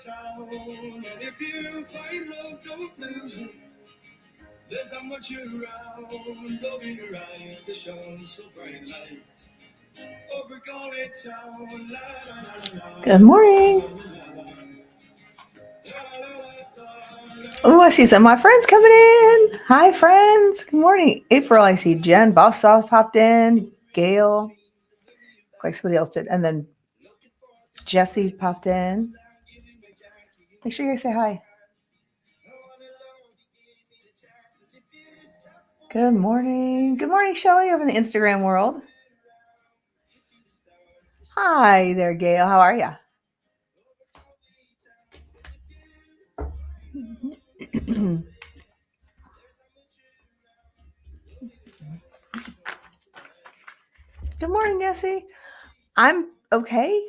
town. And if you find love, don't lose it. There's not much around. Open your eyes to shine so bright light. Over Gully Town. La, la, la, la, Good morning. Oh, I see some of my friends coming in. Hi, friends. Good morning. April, I see Jen. Boss Sauce popped in. Gail. Looked like somebody else did. And then Jesse popped in. Make sure you guys say hi. Good morning. Good morning, Shelly, over in the Instagram world. Hi there, Gail. How are ya? Good morning, Jesse. I'm okay.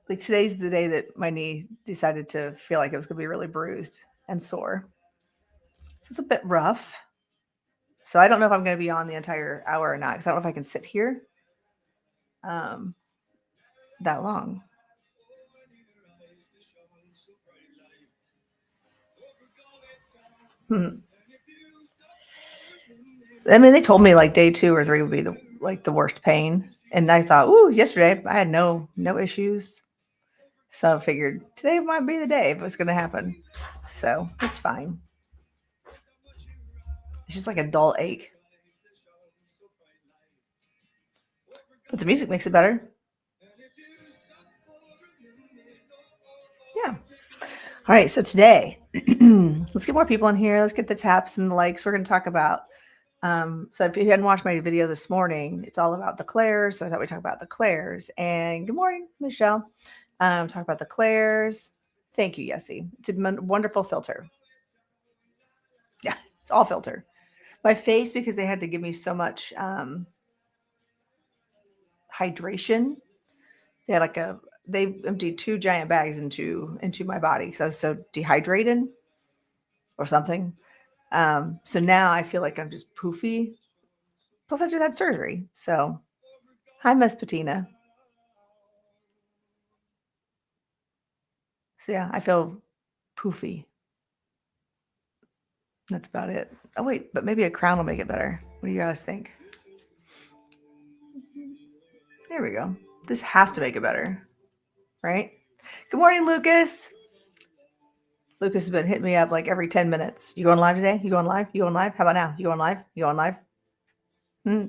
Like today's the day that my knee decided to feel like it was going to be really bruised and sore. So it's a bit rough. So I don't know if I'm going to be on the entire hour or not because I don't know if I can sit here that long. I mean, they told me like day 2 or 3 would be the worst pain, and I thought, ooh, yesterday I had no issues, so I figured today might be the day if it's going to happen. So it's fine. It's just like a dull ache, but the music makes it better. Yeah. All right, so today, let's get more people in here. Let's get the taps and the likes. We're going to talk about, so if you hadn't watched my video this morning, it's all about the clairs. So I thought we'd talk about the clairs. And good morning, Michelle. Talk about the clairs. Thank you, Yessie. It's a wonderful filter. Yeah, it's all filter. My face, because they had to give me so much hydration. They had they emptied 2 giant bags into my body because I was so dehydrated or something. So now I feel like I'm just poofy. Plus, I just had surgery. So, hi, Miss Patina. So yeah, I feel poofy. That's about it. Oh wait, but maybe a crown will make it better. What do you guys think? There we go. This has to make it better, right? Good morning, Lucas. Lucas has been hitting me up like every 10 minutes. You going live today? You going live? You going live? How about now? You going live? You going live? I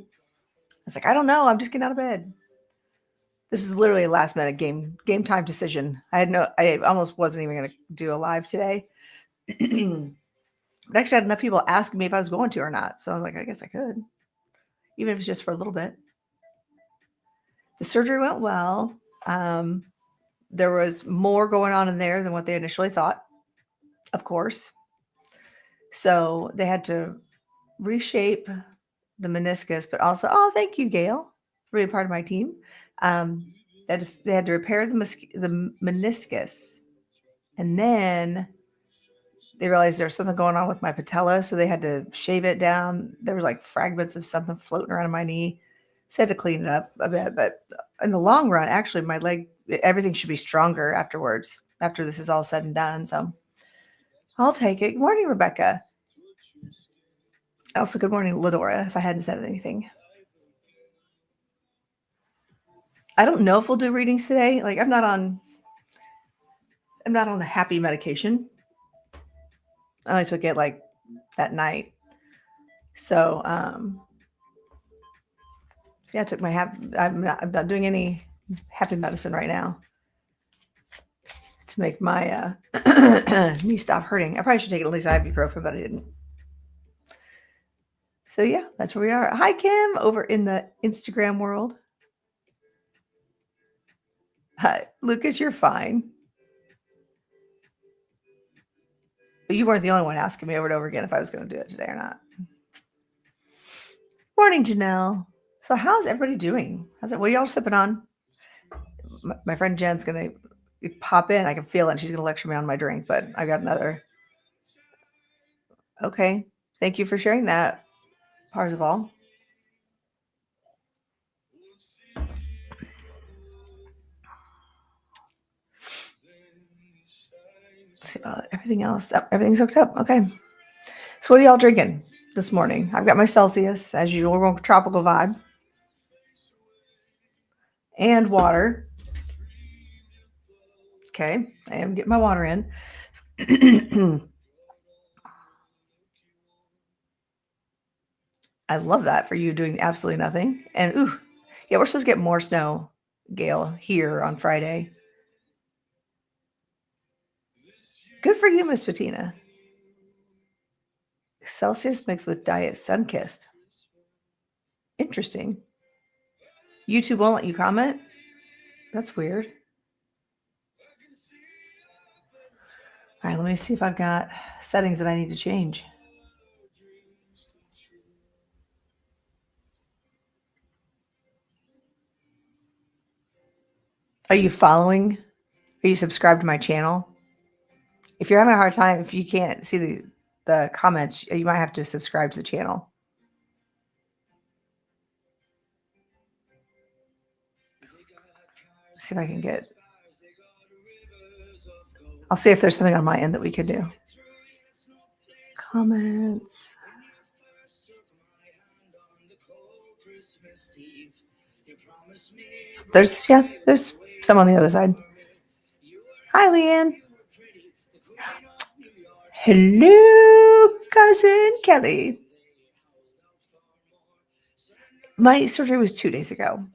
was like, I don't know. I'm just getting out of bed. This was literally a last minute game time decision. I almost wasn't even going to do a live today. But actually, I had enough people asking me if I was going to or not. So I was like, I guess I could, even if it's just for a little bit. The surgery went well. There was more going on in there than what they initially thought, of course. So they had to reshape the meniscus, but also, oh, thank you, Gail, for being part of my team. They had to repair the meniscus, and then they realized there was something going on with my patella, so they had to shave it down. There were like fragments of something floating around in my knee, so I had to clean it up a bit. But in the long run, actually, my leg, everything should be stronger afterwards, after this is all said and done. So I'll take it. Good morning, Rebecca. Also, good morning, Ladora, if I hadn't said anything. I don't know if we'll do readings today. Like I'm not on the happy medication. I only took it like that night. So yeah, I took my I'm not doing any happy medicine right now to make my knee stop hurting. I probably should take at least ibuprofen, but I didn't. So yeah, that's where we are. Hi, Kim, over in the Instagram world. Hi, Lucas, you're fine. But you weren't the only one asking me over and over again if I was going to do it today or not. Morning, Janelle. So how's everybody doing? What are y'all sipping on? My friend Jen's going to pop in. I can feel it. And she's going to lecture me on my drink, but I got another. Okay. Thank you for sharing that, Parzival. see about everything else. Oh, everything's hooked up. Okay. So what are y'all drinking this morning? I've got my Celsius, as usual. We're going tropical vibe. And water. Okay. I am getting my water in. I love that for you doing absolutely nothing. And ooh, yeah, we're supposed to get more snow, Gail, here on Friday. Good for you, Miss Patina. Celsius mixed with Diet Sunkissed. Interesting. YouTube won't let you comment? That's weird. All right, let me see if I've got settings that I need to change. Are you following? Are you subscribed to my channel? If you're having a hard time, if you can't see the comments, you might have to subscribe to the channel. Let's see if I can get. I'll see if there's something on my end that we could do. Comments. There's some on the other side. Hi, Leanne. Hello, cousin Kelly. My surgery was 2 days ago.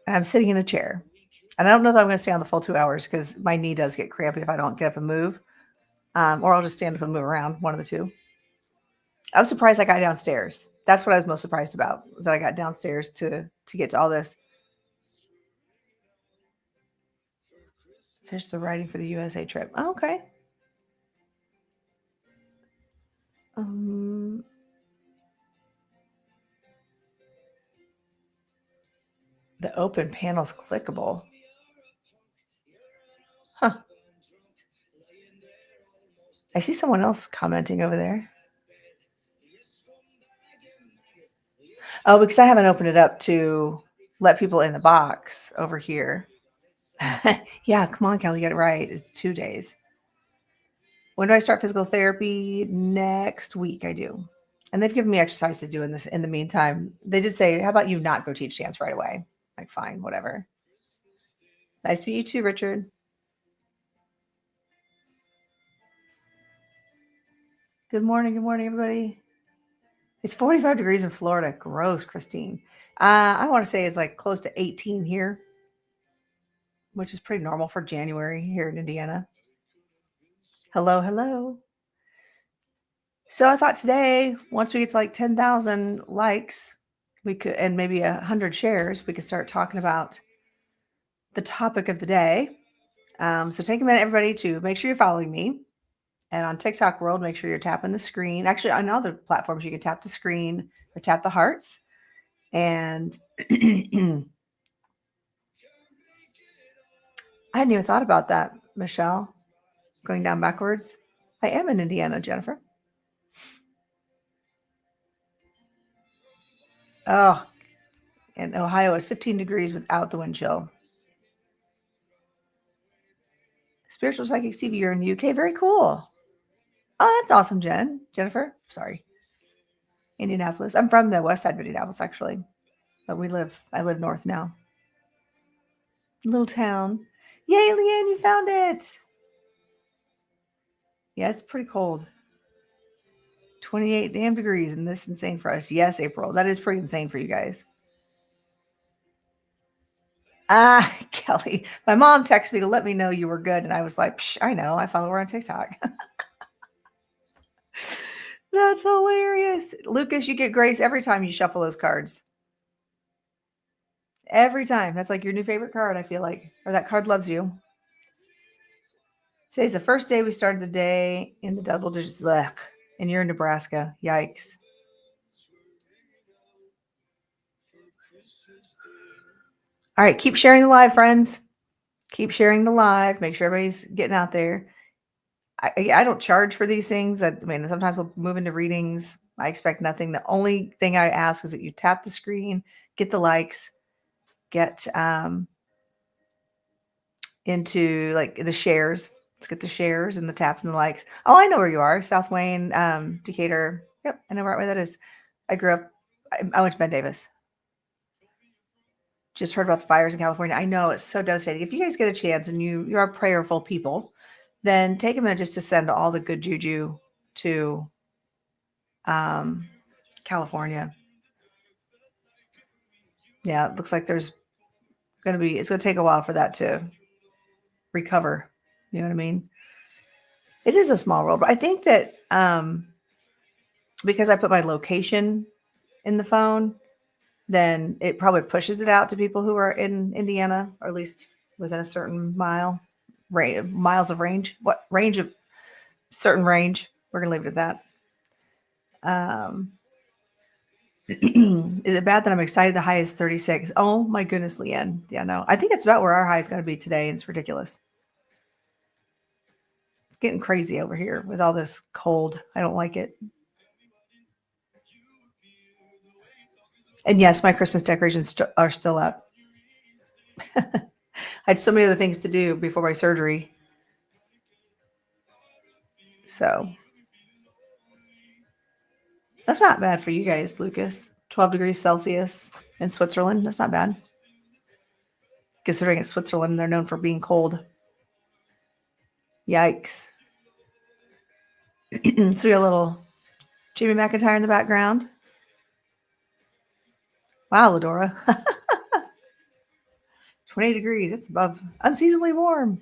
And I'm sitting in a chair. And I don't know that I'm going to stay on the full 2 hours because my knee does get crampy if I don't get up and move. Or I'll just stand up and move around, one of the two. I was surprised I got downstairs. That's what I was most surprised about, was that I got downstairs to get to all this. Finish the writing for the USA trip. Oh, okay. The open panel's clickable. Huh. I see someone else commenting over there. Oh, because I haven't opened it up to let people in the box over here. Yeah, come on, Kelly, get it right. It's 2 days. When do I start physical therapy? Next week I do. And they've given me exercise to do in the meantime. They did say, how about you not go teach dance right away? Like, fine, whatever. Nice to meet you too, Richard. Good morning, everybody. It's 45 degrees in Florida. Gross, Christine. I want to say it's like close to 18 here, which is pretty normal for January here in Indiana. Hello. So I thought today, once we get to like 10,000 likes, we could, and maybe 100 shares, we could start talking about the topic of the day. So take a minute, everybody, to make sure you're following me. And on TikTok World, make sure you're tapping the screen. Actually, on other platforms, you can tap the screen or tap the hearts. And I hadn't even thought about that, Michelle, going down backwards. I am in Indiana, Jennifer. Oh, and Ohio is 15 degrees without the wind chill. Spiritual Psychic Stevie, you're in the UK. Very cool. Oh, that's awesome, Jennifer. Sorry. Indianapolis. I'm from the west side of Indianapolis, actually. But I live north now. Little town. Yay, Leanne, you found it. Yeah, it's pretty cold. 28 damn degrees, and this is insane for us. Yes, April. That is pretty insane for you guys. Kelly. My mom texted me to let me know you were good, and I was like, I know. I follow her on TikTok. That's hilarious. Lucas, you get grace every time you shuffle those cards. Every time. That's like your new favorite card, I feel like. Or that card loves you. Today's the first day we started the day in the double digits. Blech. And you're in Nebraska. Yikes. All right. Keep sharing the live, friends. Keep sharing the live. Make sure everybody's getting out there. I don't charge for these things. I mean, sometimes I'll move into readings. I expect nothing. The only thing I ask is that you tap the screen, get the likes, get into like the shares. Let's get the shares and the taps and the likes. Oh, I know where you are. South Wayne, Decatur. Yep, I know right where that is. I grew up, I went to Ben Davis. Just heard about the fires in California. I know it's so devastating. If you guys get a chance and you are prayerful people, then take a minute just to send all the good juju to California. Yeah, it looks like it's going to take a while for that to recover. You know what I mean? It is a small world, but I think that because I put my location in the phone, then it probably pushes it out to people who are in Indiana, or at least within a certain miles of range. What range of certain range? We're gonna leave it at that. Is it bad that I'm excited? The high is 36. Oh my goodness, Leanne. Yeah, no, I think it's about where our high is going to be today, and it's ridiculous. It's getting crazy over here with all this cold. I don't like it. And yes, my Christmas decorations are still up. I had so many other things to do before my surgery. So that's not bad for you guys, Lucas. 12 degrees Celsius in Switzerland. That's not bad. Considering it's Switzerland, they're known for being cold. Yikes. So we got a little Jimmy McIntyre in the background. Wow, Ladora. 28 degrees. It's above unseasonably warm.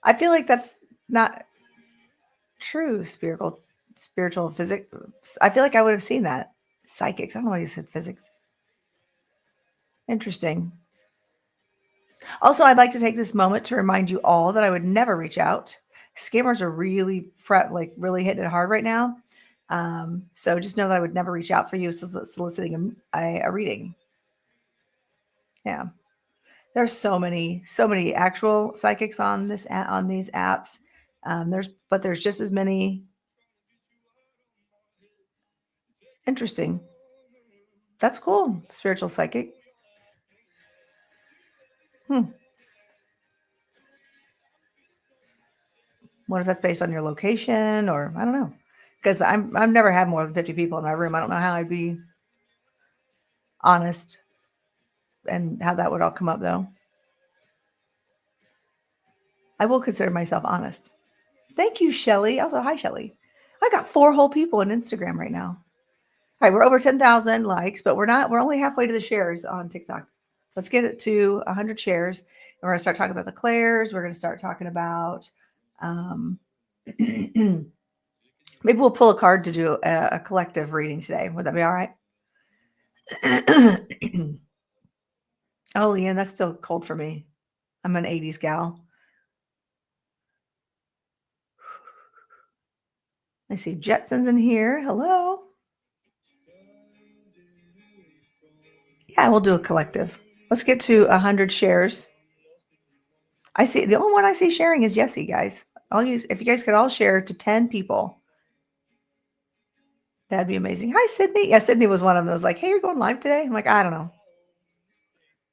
I feel like that's not true, spiritual physics. I feel like I would have seen that. Psychics. I don't know why you said physics. Interesting. Also, I'd like to take this moment to remind you all that I would never reach out. Scammers are really really hitting it hard right now. So just know that I would never reach out for you soliciting a reading. Yeah. There's so many actual psychics on these apps. There's just as many. Interesting. That's cool. Spiritual psychic. What if that's based on your location, or I don't know? Because I've never had more than 50 people in my room. I don't know how I'd be honest and how that would all come up, though. I will consider myself honest. Thank you, Shelly. Also, hi, Shelly. I got 4 whole people on Instagram right now. All right, we're over 10,000 likes, but we're only halfway to the shares on TikTok. Let's get it to 100 shares. And we're going to start talking about the Claires. We're going to start talking about, maybe we'll pull a card to do a collective reading today. Would that be all right? Oh, Leanne, that's still cold for me. I'm an 80s gal. I see Jetson's in here. Hello. Yeah, we'll do a collective. Let's get to 100 shares. I see the only one I see sharing is Jessie, guys. If you guys could all share to 10 people, that'd be amazing. Hi, Sydney. Yeah, Sydney was one of them. That was like, hey, you're going live today? I'm like, I don't know.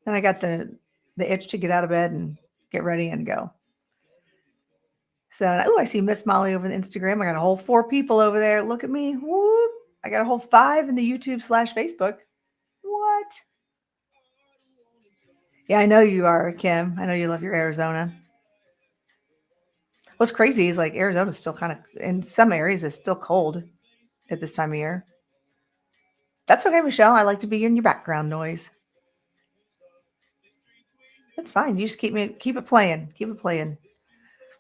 Then I got the itch to get out of bed and get ready and go. So, I see Miss Molly over the Instagram. I got a whole 4 people over there. Look at me. Whoop. I got a whole 5 in the YouTube/Facebook. What? Yeah, I know you are, Kim. I know you love your Arizona. What's crazy is like Arizona's still kind of, in some areas, it's still cold at this time of year. That's okay, Michelle. I like to be in your background noise. That's fine. You just keep it playing. Keep it playing.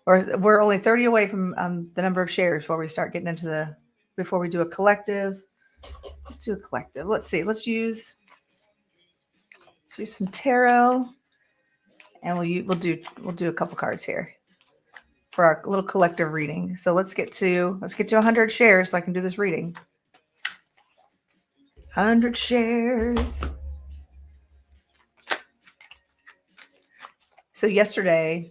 Or we're only 30 away from the number of shares before we start getting into before we do a collective. Let's do a collective. Let's see. Let's use some tarot, and we'll do a couple cards here for our little collective reading. So let's get to 100 shares so I can do this reading. 100 shares. So yesterday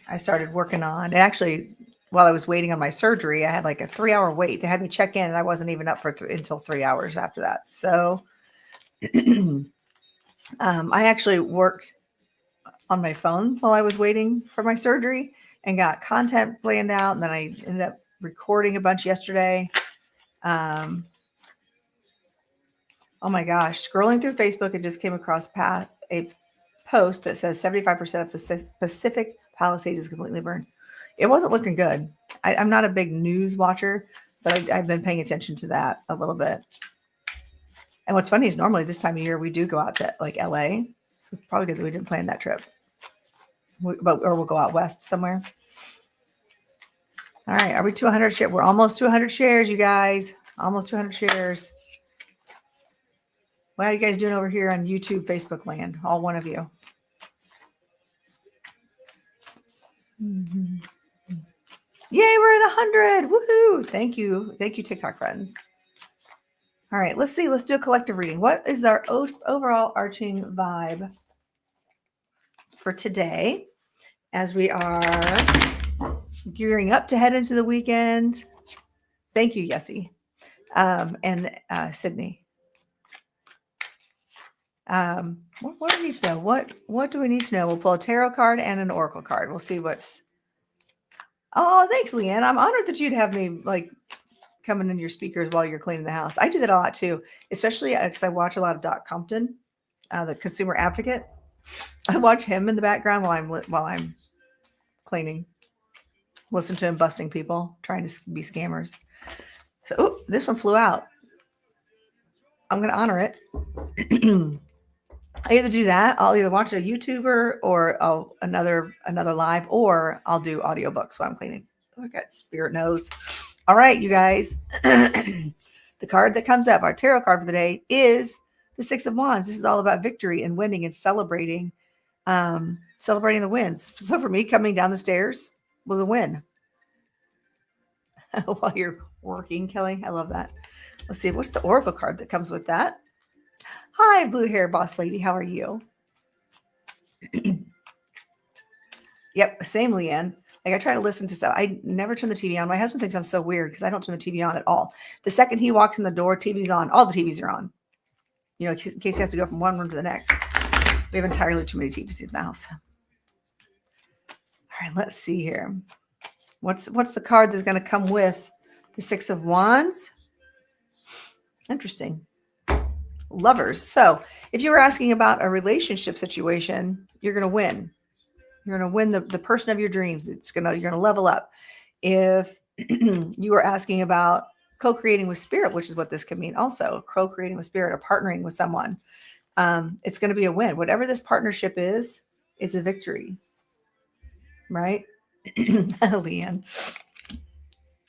I started working on, and actually while I was waiting on my surgery, I had like a 3-hour wait. They had me check in, and I wasn't even up until 3 hours after that. So I actually worked on my phone while I was waiting for my surgery and got content planned out. And then I ended up recording a bunch yesterday. Oh my gosh. Scrolling through Facebook, I just came across a post that says 75% of Pacific Palisades is completely burned. It wasn't looking good. I'm not a big news watcher, but I've been paying attention to that a little bit. And what's funny is normally this time of year, we do go out to like LA. So it's probably good that we didn't plan that trip. Or we'll go out west somewhere. All right. Are we 200 shares? We're almost 200 shares, you guys. Almost 200 shares. What are you guys doing over here on YouTube, Facebook land? All one of you. Mm-hmm. Yay, we're at 100. Woohoo. Thank you. Thank you, TikTok friends. All right, let's see. Let's do a collective reading. What is our overall arching vibe for today as we are gearing up to head into the weekend? Thank you, Yessie, and Sydney. What do we need to know? What do we need to know? We'll pull a tarot card and an oracle card. We'll see what's. Oh, thanks, Leanne. I'm honored that you'd have me like coming in your speakers while you're cleaning the house. I do that a lot too, especially because I watch a lot of Doc Compton, the consumer advocate. I watch him in the background while I'm cleaning. Listen to him busting people, trying to be scammers. So, this one flew out. I'm going to honor it. I either do that. I'll either watch a YouTuber or another live, or I'll do audiobooks while I'm cleaning. Oh, I got spirit nose. All right, you guys. The card that comes up, our tarot card for the day, is the Six of Wands. This is all about victory and winning and celebrating the wins. So for me, coming down the stairs was a win. While you're working, Kelly. I love that. Let's see. What's the oracle card that comes with that? Hi, blue hair boss lady. How are you? Yep, same, Leanne. Like I try to listen to stuff. I never turn the TV on. My husband thinks I'm so weird because I don't turn the TV on at all. The second he walks in the door, TV's on. All the TVs are on. You know, in case he has to go from one room to the next. We have entirely too many TVs in the house. All right, let's see here. What's the card that's going to come with the Six of Wands? Interesting. Lovers. So if you were asking about a relationship situation, you're going to win. You're going to win the person of your dreams. You're going to level up. If you were asking about co-creating with spirit, which is what this could mean also, co-creating with spirit or partnering with someone, it's going to be a win. Whatever this partnership is, it's a victory. Right? Leanne.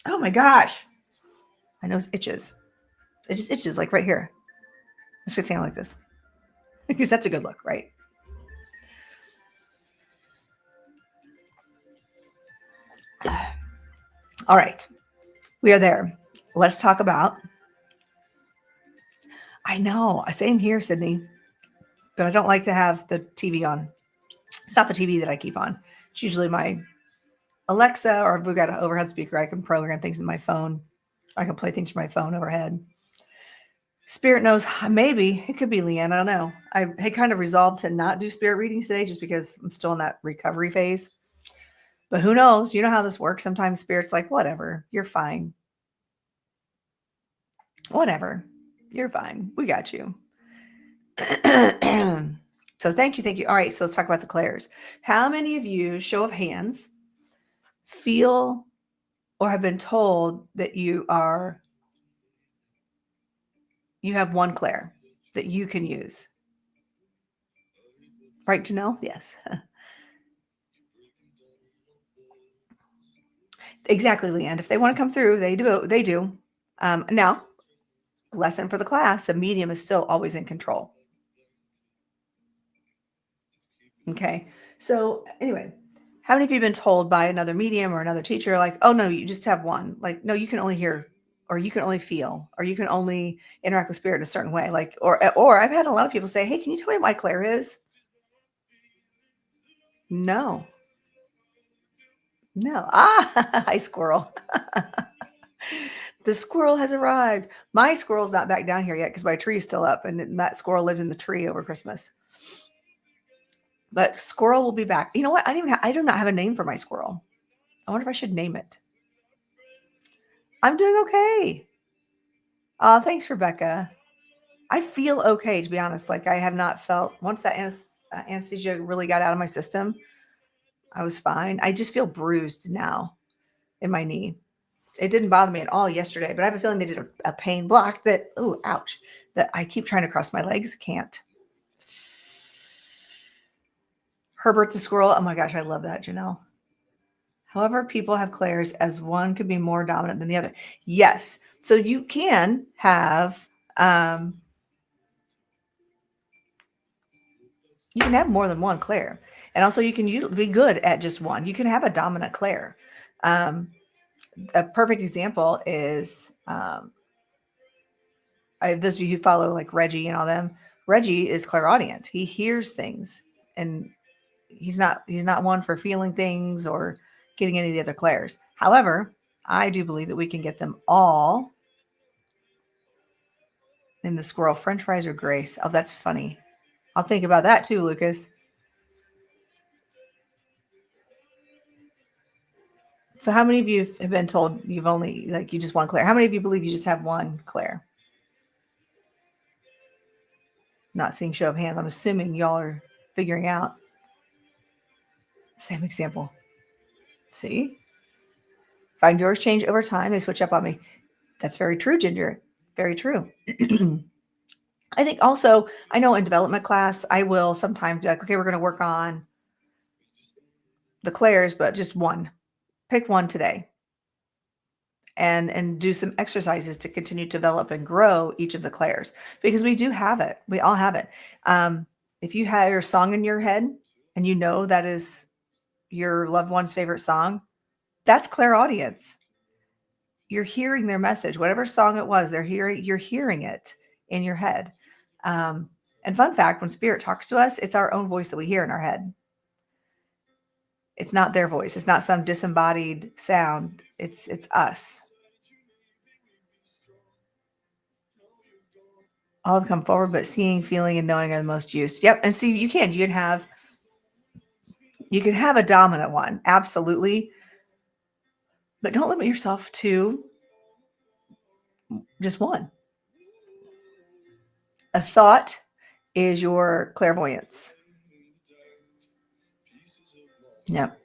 Oh my gosh. My nose itches. It just itches like right here. Let's just stand like this. Because that's a good look, right? All right. We are there. Let's talk about. I know. Same here, Sydney. But I don't like to have the TV on. It's not the TV that I keep on. It's usually my Alexa, or if we've got an overhead speaker, I can program things in my phone. I can play things from my phone overhead. Spirit knows, maybe it could be Leanne. I don't know. I had kind of resolved to not do spirit readings today just because I'm still in that recovery phase. But who knows? You know how this works. Sometimes spirit's like, whatever, you're fine. Whatever, you're fine. We got you. So thank you. All right, so let's talk about the clairs. How many of you, show of hands, feel or have been told that you have one clair that you can use? Right, Janelle? Yes. Exactly, Leanne. If they want to come through, they do. Now, lesson for the class, the medium is still always in control. Okay. So anyway, how many of you have been told by another medium or another teacher, like, oh no, you just have one? Like, no, you can only hear, or you can only feel, or you can only interact with spirit in a certain way. Like, or I've had a lot of people say, hey, can you tell me what my clair is? No. Hi, squirrel. The squirrel has arrived. My squirrel's not back down here yet because my tree is still up, and that squirrel lives in the tree over Christmas. But squirrel will be back. You know what? I do not have a name for my squirrel. I wonder if I should name it. I'm doing okay. Oh, thanks, Rebecca. I feel okay, to be honest. Like, I have not felt, once that anesthesia really got out of my system, I was fine. I just feel bruised now in my knee. It didn't bother me at all yesterday, but I have a feeling they did a pain block that, oh, ouch, that I keep trying to cross my legs. Can't. Herbert the squirrel. Oh my gosh, I love that, Janelle. However, people have clairs as one could be more dominant than the other. Yes. So you can have more than one clair. And also you can be good at just one. You can have a dominant clair. A perfect example is those of you who follow like Reggie and all them. Reggie is clairaudient. He hears things, and he's not one for feeling things or getting any of the other clairs. However, I do believe that we can get them all in the squirrel. French fries or Grace. Oh, that's funny. I'll think about that too, Lucas. So how many of you have been told you've only, like, you just one clair? How many of you believe you just have one clair? Not seeing show of hands. I'm assuming y'all are figuring out. Same example. See? Find yours change over time. They switch up on me. That's very true, Ginger. Very true. I think also, I know in development class, I will sometimes be like, okay, we're going to work on the clairs, but just one. Pick one today. And do some exercises to continue to develop and grow each of the clairs, because we do have it. We all have it. If you have your song in your head and you know that is your loved one's favorite song, that's clairaudience. You're hearing their message, whatever song it was. You're hearing it in your head. And fun fact, when spirit talks to us, it's our own voice that we hear in our head. It's not their voice. It's not some disembodied sound. It's us. All have come forward, but seeing, feeling, and knowing are the most used. Yep. And see, you can have a dominant one. Absolutely. But don't limit yourself to just one. A thought is your clairvoyance. Yep.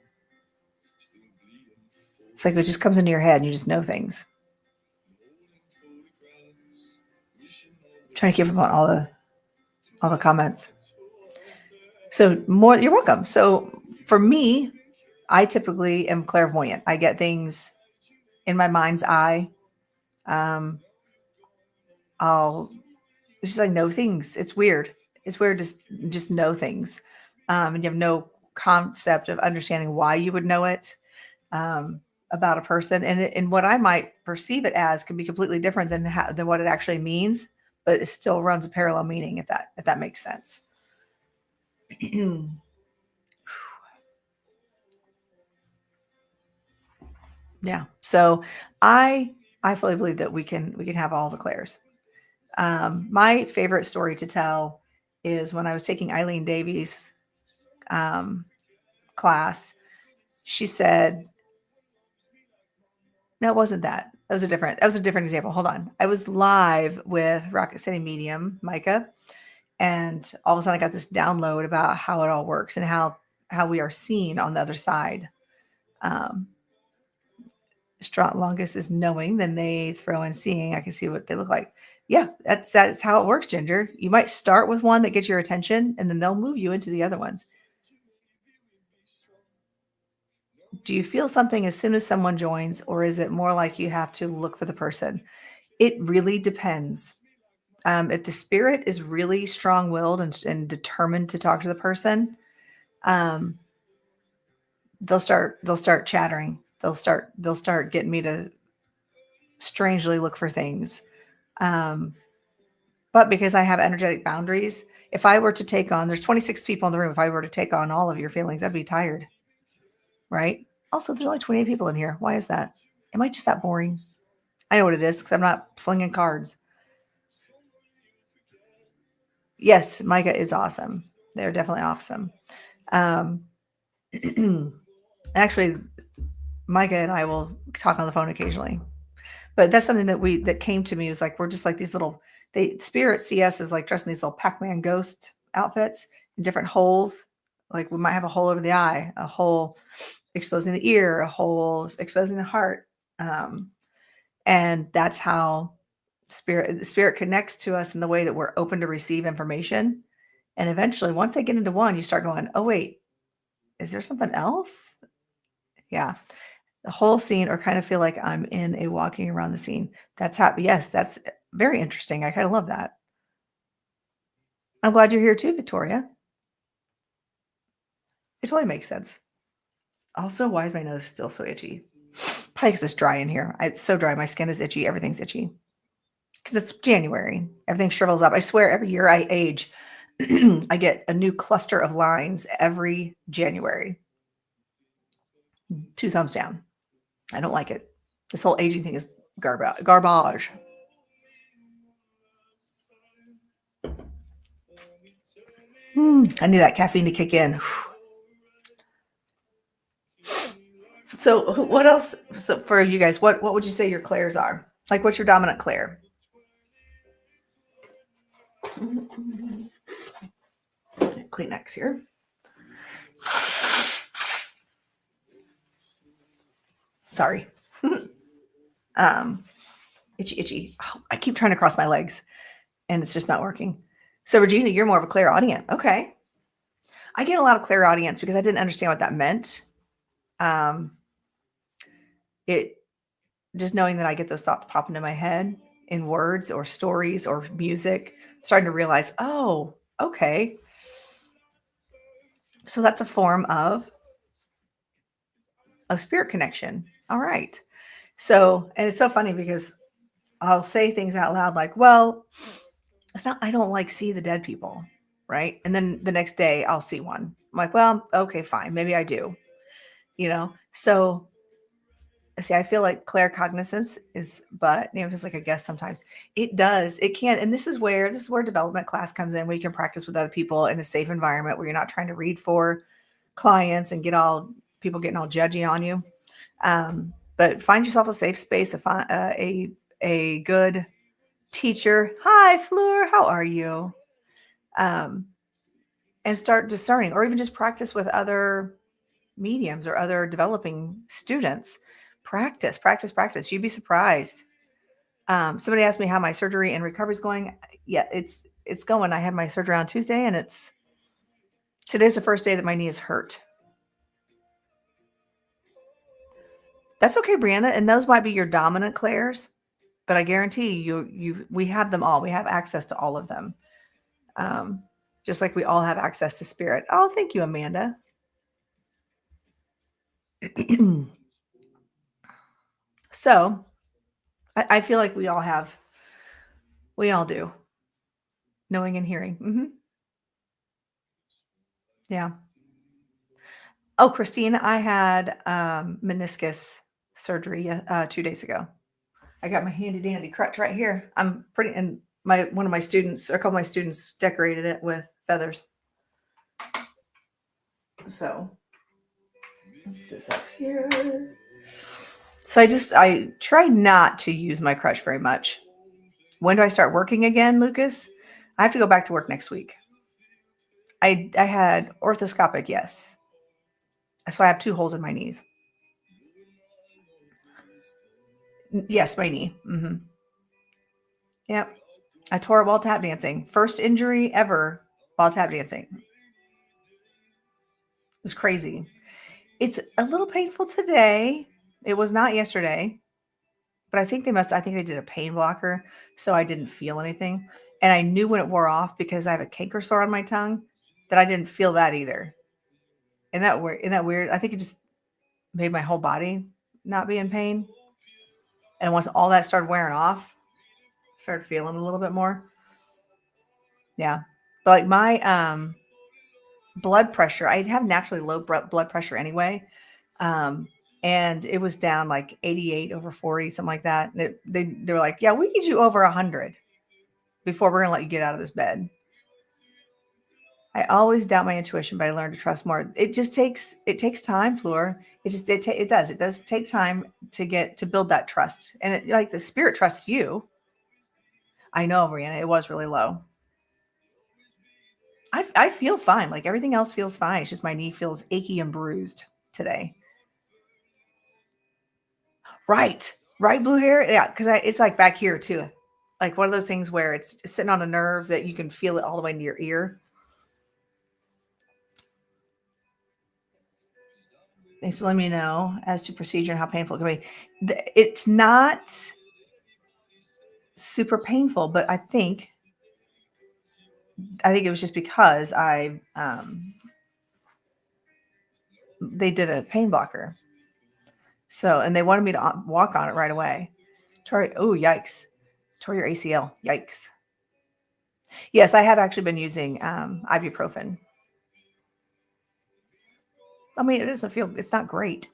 It's like it just comes into your head and you just know things. Trying to keep up on all the comments. So you're welcome. So for me, I typically am clairvoyant. I get things in my mind's eye. I'll just like know things. It's weird. It's weird to just know things. And you have no concept of understanding why you would know it about a person. And what I might perceive it as can be completely different than what it actually means, but it still runs a parallel meaning, if that makes sense. Yeah. So I fully believe that we can have all the clairs. My favorite story to tell is when I was taking Eileen Davies' class. She said, no, it wasn't that. That was a different example. Hold on. I was live with Rocket City Medium, Micah, and all of a sudden I got this download about how it all works and how we are seen on the other side. Longest is knowing, then they throw in seeing. I can see what they look like. Yeah, that's how it works, Ginger. You might start with one that gets your attention, and then they'll move you into the other ones. Do you feel something as soon as someone joins, or is it more like you have to look for the person? It really depends. If the spirit is really strong-willed and determined to talk to the person, they'll start chattering. They'll start getting me to strangely look for things. But because I have energetic boundaries, if I were to take on, there's 26 people in the room. If I were to take on all of your feelings, I'd be tired. Right? Also, there's only 28 people in here. Why is that? Am I just that boring? I know what it is, because I'm not flinging cards. Yes, Micah is awesome. They're definitely awesome. Um, actually, Micah and I will talk on the phone occasionally, but that's something that came to me. Was like we're just like these little. Spirit CS is like dressing these little Pac-Man ghost outfits in different holes. Like we might have a hole over the eye, a hole exposing the ear, a hole exposing the heart, and that's how spirit connects to us in the way that we're open to receive information. And eventually, once they get into one, you start going, "Oh wait, is there something else?" Yeah, the whole scene, or kind of feel like I'm in a walking around the scene. That's happy. Yes, that's very interesting. I kind of love that. I'm glad you're here too, Victoria. It totally makes sense. Also, why is my nose still so itchy? Probably because it's dry in here. It's so dry. My skin is itchy. Everything's itchy. Because it's January. Everything shrivels up. I swear every year I age, I get a new cluster of lines every January. 2 thumbs down. I don't like it. This whole aging thing is garbage. I need that caffeine to kick in. So what else? So for you guys, what would you say your clairs are? Like, what's your dominant clair? Kleenex here. Sorry. Itchy. Oh, I keep trying to cross my legs and it's just not working. So Regina, you're more of a clairaudient. Okay. I get a lot of clairaudience because I didn't understand what that meant. It just knowing that I get those thoughts pop into my head in words or stories or music, starting to realize, oh, okay. So that's a form of spirit connection. All right. So, and it's so funny because I'll say things out loud like, well, it's not, I don't like see the dead people. Right. And then the next day I'll see one. I'm like, well, okay, fine. Maybe I do, So see, I feel like claircognizance is, but just like I guess sometimes it can. And this is where development class comes in, where you can practice with other people in a safe environment where you're not trying to read for clients and people getting all judgy on you. But find yourself a safe space, a good teacher. Hi, Fleur, how are you? And start discerning, or even just practice with other mediums or other developing students. Practice. You'd be surprised. Somebody asked me how my surgery and recovery is going. Yeah, it's going. I had my surgery on Tuesday, and today's the first day that my knee is hurt. That's okay, Brianna. And those might be your dominant clairs, but I guarantee we have them all. We have access to all of them. Just like we all have access to spirit. Oh, thank you, Amanda. So I feel like we all do. Knowing and hearing. Mm-hmm. Yeah. Oh, Christine, I had meniscus surgery 2 days ago. I got my handy dandy crutch right here. I'm pretty, and a couple of my students decorated it with feathers. So this up here. So I try not to use my crutch very much. When do I start working again, Lucas? I have to go back to work next week. I had orthoscopic, yes. So I have 2 holes in my knees. Yes, my knee. Mm-hmm. Yep. I tore it while tap dancing. First injury ever while tap dancing. It was crazy. It's a little painful today. It was not yesterday, but I think they did a pain blocker, so I didn't feel anything. And I knew when it wore off because I have a canker sore on my tongue that I didn't feel that either. Isn't that weird? I think it just made my whole body not be in pain. And once all that started wearing off, started feeling a little bit more. Yeah. But like my blood pressure, I have naturally low blood pressure anyway. And it was down like 88/40, something like that. And they were like, yeah, we need you over 100 before we're going to let you get out of this bed. I always doubt my intuition, but I learned to trust more. It takes time, Fleur. It does. It does take time to build that trust. And like the spirit trusts you. I know, Brianna, it was really low. I feel fine. Like everything else feels fine. It's just my knee feels achy and bruised today. Right. Right, blue hair. Yeah, because it's like back here too. Like one of those things where it's sitting on a nerve that you can feel it all the way into your ear. Thanks for letting me know as to procedure and how painful it can be. It's not super painful, but I think it was just because they did a pain blocker. So, and they wanted me to walk on it right away. Oh, yikes. Tore your ACL. Yikes. Yes, I have actually been using ibuprofen. I mean, it's not great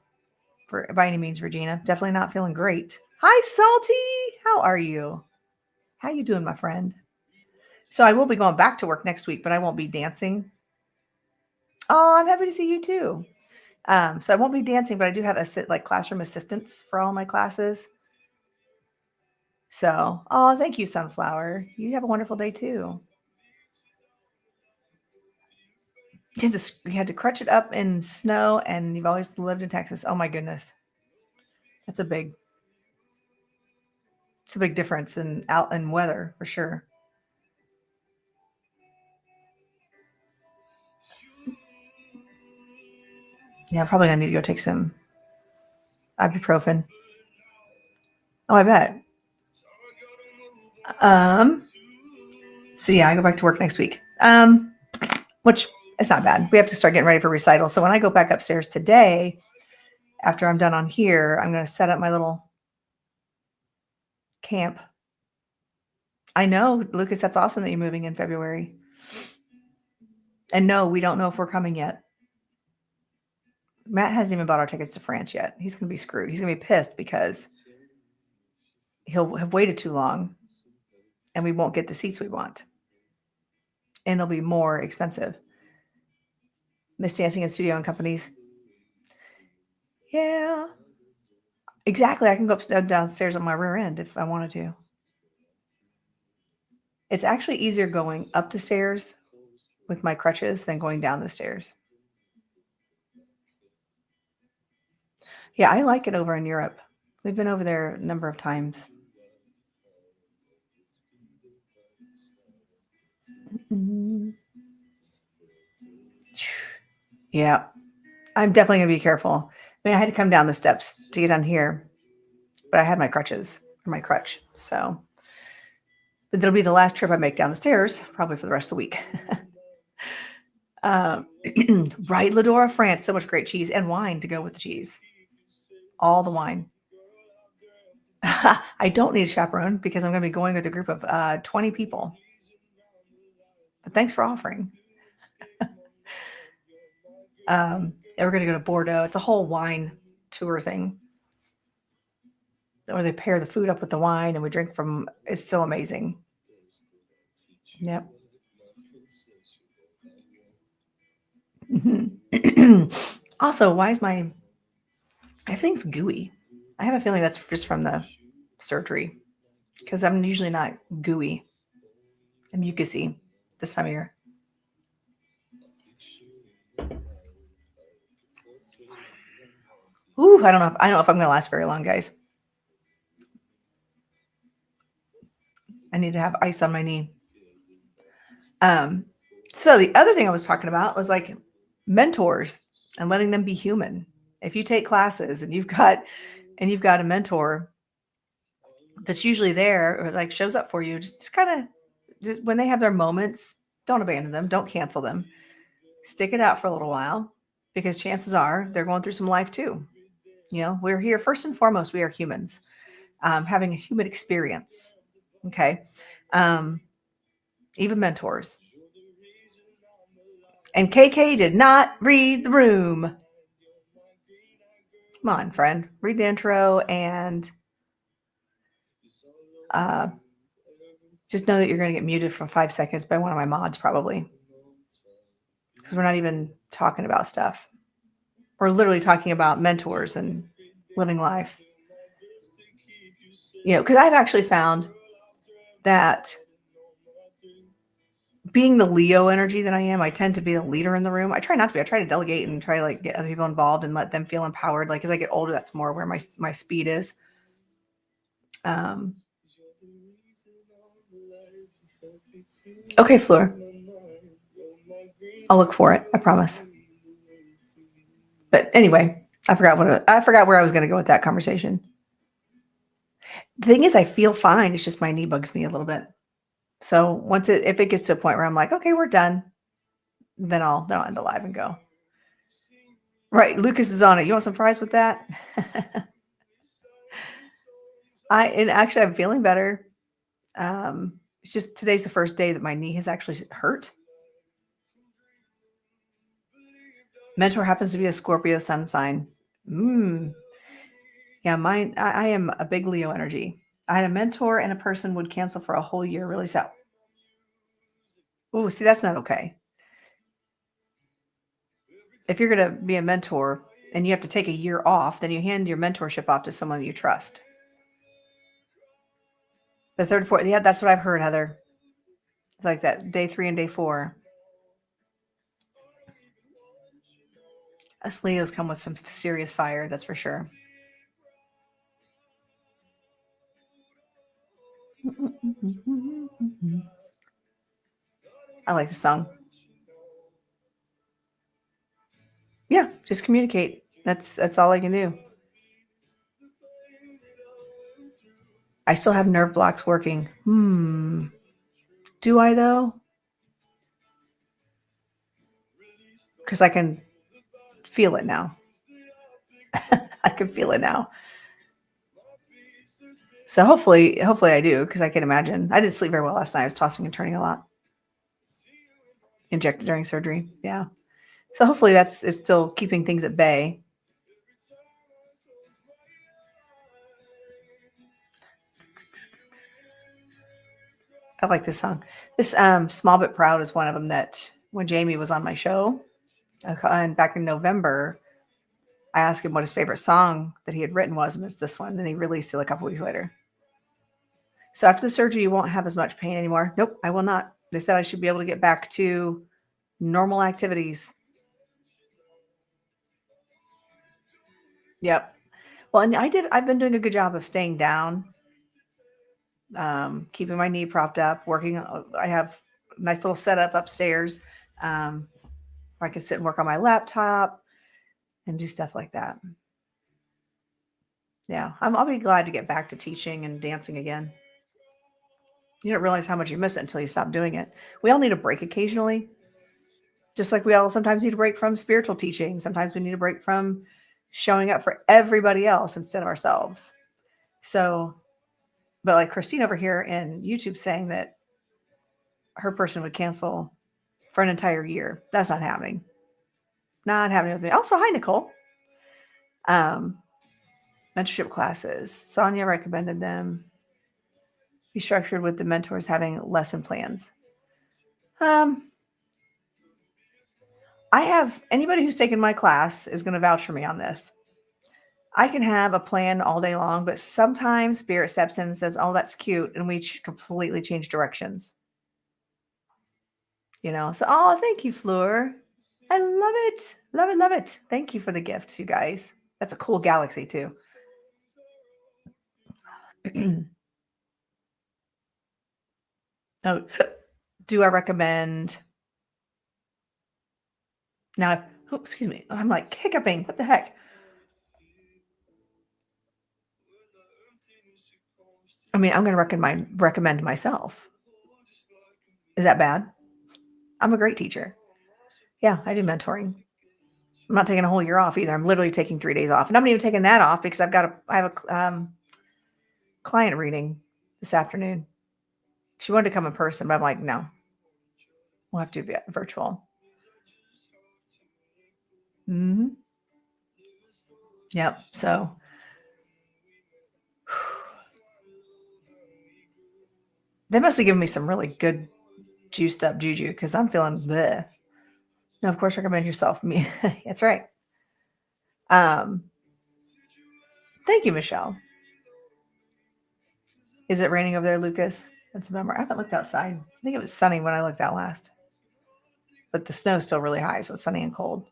by any means, Regina. Definitely not feeling great. Hi, Salty. How are you? How you doing, my friend? So I will be going back to work next week, but I won't be dancing. Oh, I'm happy to see you too. So I won't be dancing, but I do have classroom assistants for all my classes. So, oh, thank you, Sunflower. You have a wonderful day too. You had to crutch it up in snow, and you've always lived in Texas. Oh my goodness, it's a big difference in weather for sure. Yeah, I'm probably gonna need to go take some ibuprofen. Oh, I bet. So yeah, I go back to work next week. Which is not bad. We have to start getting ready for recital. So when I go back upstairs today, after I'm done on here, I'm going to set up my little camp. I know, Lucas, that's awesome that you're moving in February. And no, we don't know if we're coming yet. Matt hasn't even bought our tickets to France yet. He's going to be screwed. He's going to be pissed because he'll have waited too long and we won't get the seats we want. And it'll be more expensive. Miss Dancing in Studio and Companies. Yeah. Exactly. I can go downstairs on my rear end if I wanted to. It's actually easier going up the stairs with my crutches than going down the stairs. Yeah, I like it over in Europe. We've been over there a number of times. Yeah, I'm definitely going to be careful. I mean, I had to come down the steps to get on here, but I had my crutch. So, but that'll be the last trip I make down the stairs, probably for the rest of the week. Right, Ladora, France. So much great cheese and wine to go with the cheese. All the wine. I don't need a chaperone because I'm going to be going with a group of 20 people. But thanks for offering. And we're going to go to Bordeaux. It's a whole wine tour thing. Or they pair the food up with the wine and we drink from. It's so amazing. Yep. Also, why is everything's gooey? I have a feeling that's just from the surgery because I'm usually not gooey. I'm mucusy this time of year. Ooh, I don't know if I'm going to last very long, guys. I need to have ice on my knee. So the other thing I was talking about was like mentors and letting them be human. If you take classes and you've got a mentor that's usually there or like shows up for you, just kind of when they have their moments, don't abandon them, don't cancel them. Stick it out for a little while because chances are they're going through some life too. You know, we're here first and foremost, we are humans, having a human experience. Okay. Even mentors. And KK did not read the room. Come on, friend. Read the intro and just know that you're going to get muted for 5 seconds by one of my mods, probably. because we're not even talking about stuff. We're literally talking about mentors and living life. Because I've actually found that being the Leo energy that I am, I tend to be the leader in the room. I try not to be. I try to delegate and try to like get other people involved and let them feel empowered. Like as I get older, that's more where my speed is. Okay, Fleur. I'll look for it. I promise. But anyway, I forgot where I was going to go with that conversation. The thing is, I feel fine. It's just my knee bugs me a little bit. So if it gets to a point where I'm like, okay, we're done, then I'll end the live and go. Right, Lucas is on it. You want some fries with that? Actually I'm feeling better. It's just today's the first day that my knee has actually hurt. Mentor happens to be a Scorpio sun sign. Yeah, mine. I am a big Leo energy. I had a mentor and a person would cancel for a whole year. Really sad. Oh, see, that's not okay. If you're going to be a mentor and you have to take a year off, then you hand your mentorship off to someone you trust. The third, fourth, yeah, that's what I've heard, Heather. It's like that day 3 and day 4. Us Leos come with some serious fire, that's for sure. I like the song. Yeah, just communicate. That's all I can do. I still have nerve blocks working. Do I though? Because I can feel it now. I can feel it now. So hopefully I do, because I can imagine. I didn't sleep very well last night. I was tossing and turning a lot. Injected during surgery. Yeah. So hopefully it's still keeping things at bay. I like this song. This Small But Proud is one of them that when Jamie was on my show, and back in November, I asked him what his favorite song that he had written was, and it's this one. And he released it a couple weeks later. So after the surgery, you won't have as much pain anymore. Nope, I will not. They said I should be able to get back to normal activities. Yep. Well, and I've been doing a good job of staying down, keeping my knee propped up, working. I have a nice little setup upstairs. Where I can sit and work on my laptop and do stuff like that. Yeah, I'll be glad to get back to teaching and dancing again. You don't realize how much you miss it until you stop doing it. We all need a break occasionally. Just like we all sometimes need a break from spiritual teaching. Sometimes we need a break from showing up for everybody else instead of ourselves. So, but like Christine over here in YouTube saying that her person would cancel for an entire year. That's not happening. Not happening with me. Also, hi, Nicole. Mentorship classes. Sonia recommended them. Be structured with the mentors having lesson plans. I have anybody who's taken my class is going to vouch for me on this. I can have a plan all day long, but sometimes Spirit steps in and says, oh, that's cute. And we completely change directions. So, oh, thank you, Fleur. I love it. Love it. Love it. Thank you for the gifts, you guys. That's a cool galaxy too. Oh, do I recommend? Now, excuse me. I'm like hiccuping. What the heck? I mean, I'm going to recommend myself. Is that bad? I'm a great teacher. Yeah, I do mentoring. I'm not taking a whole year off either. I'm literally taking 3 days off, and I'm not even taking that off because I have a client reading this afternoon. She wanted to come in person, but I'm like, no, we'll have to be virtual. Yep. So they must have given me some really good juiced up juju because I'm feeling bleh. No, of course, recommend yourself. Me, that's right. Um, Thank you, Michelle. Is it raining over there, Lucas? That's a bummer. I haven't looked outside. I think it was sunny when I looked out last, but the snow's still really high, so it's sunny and cold.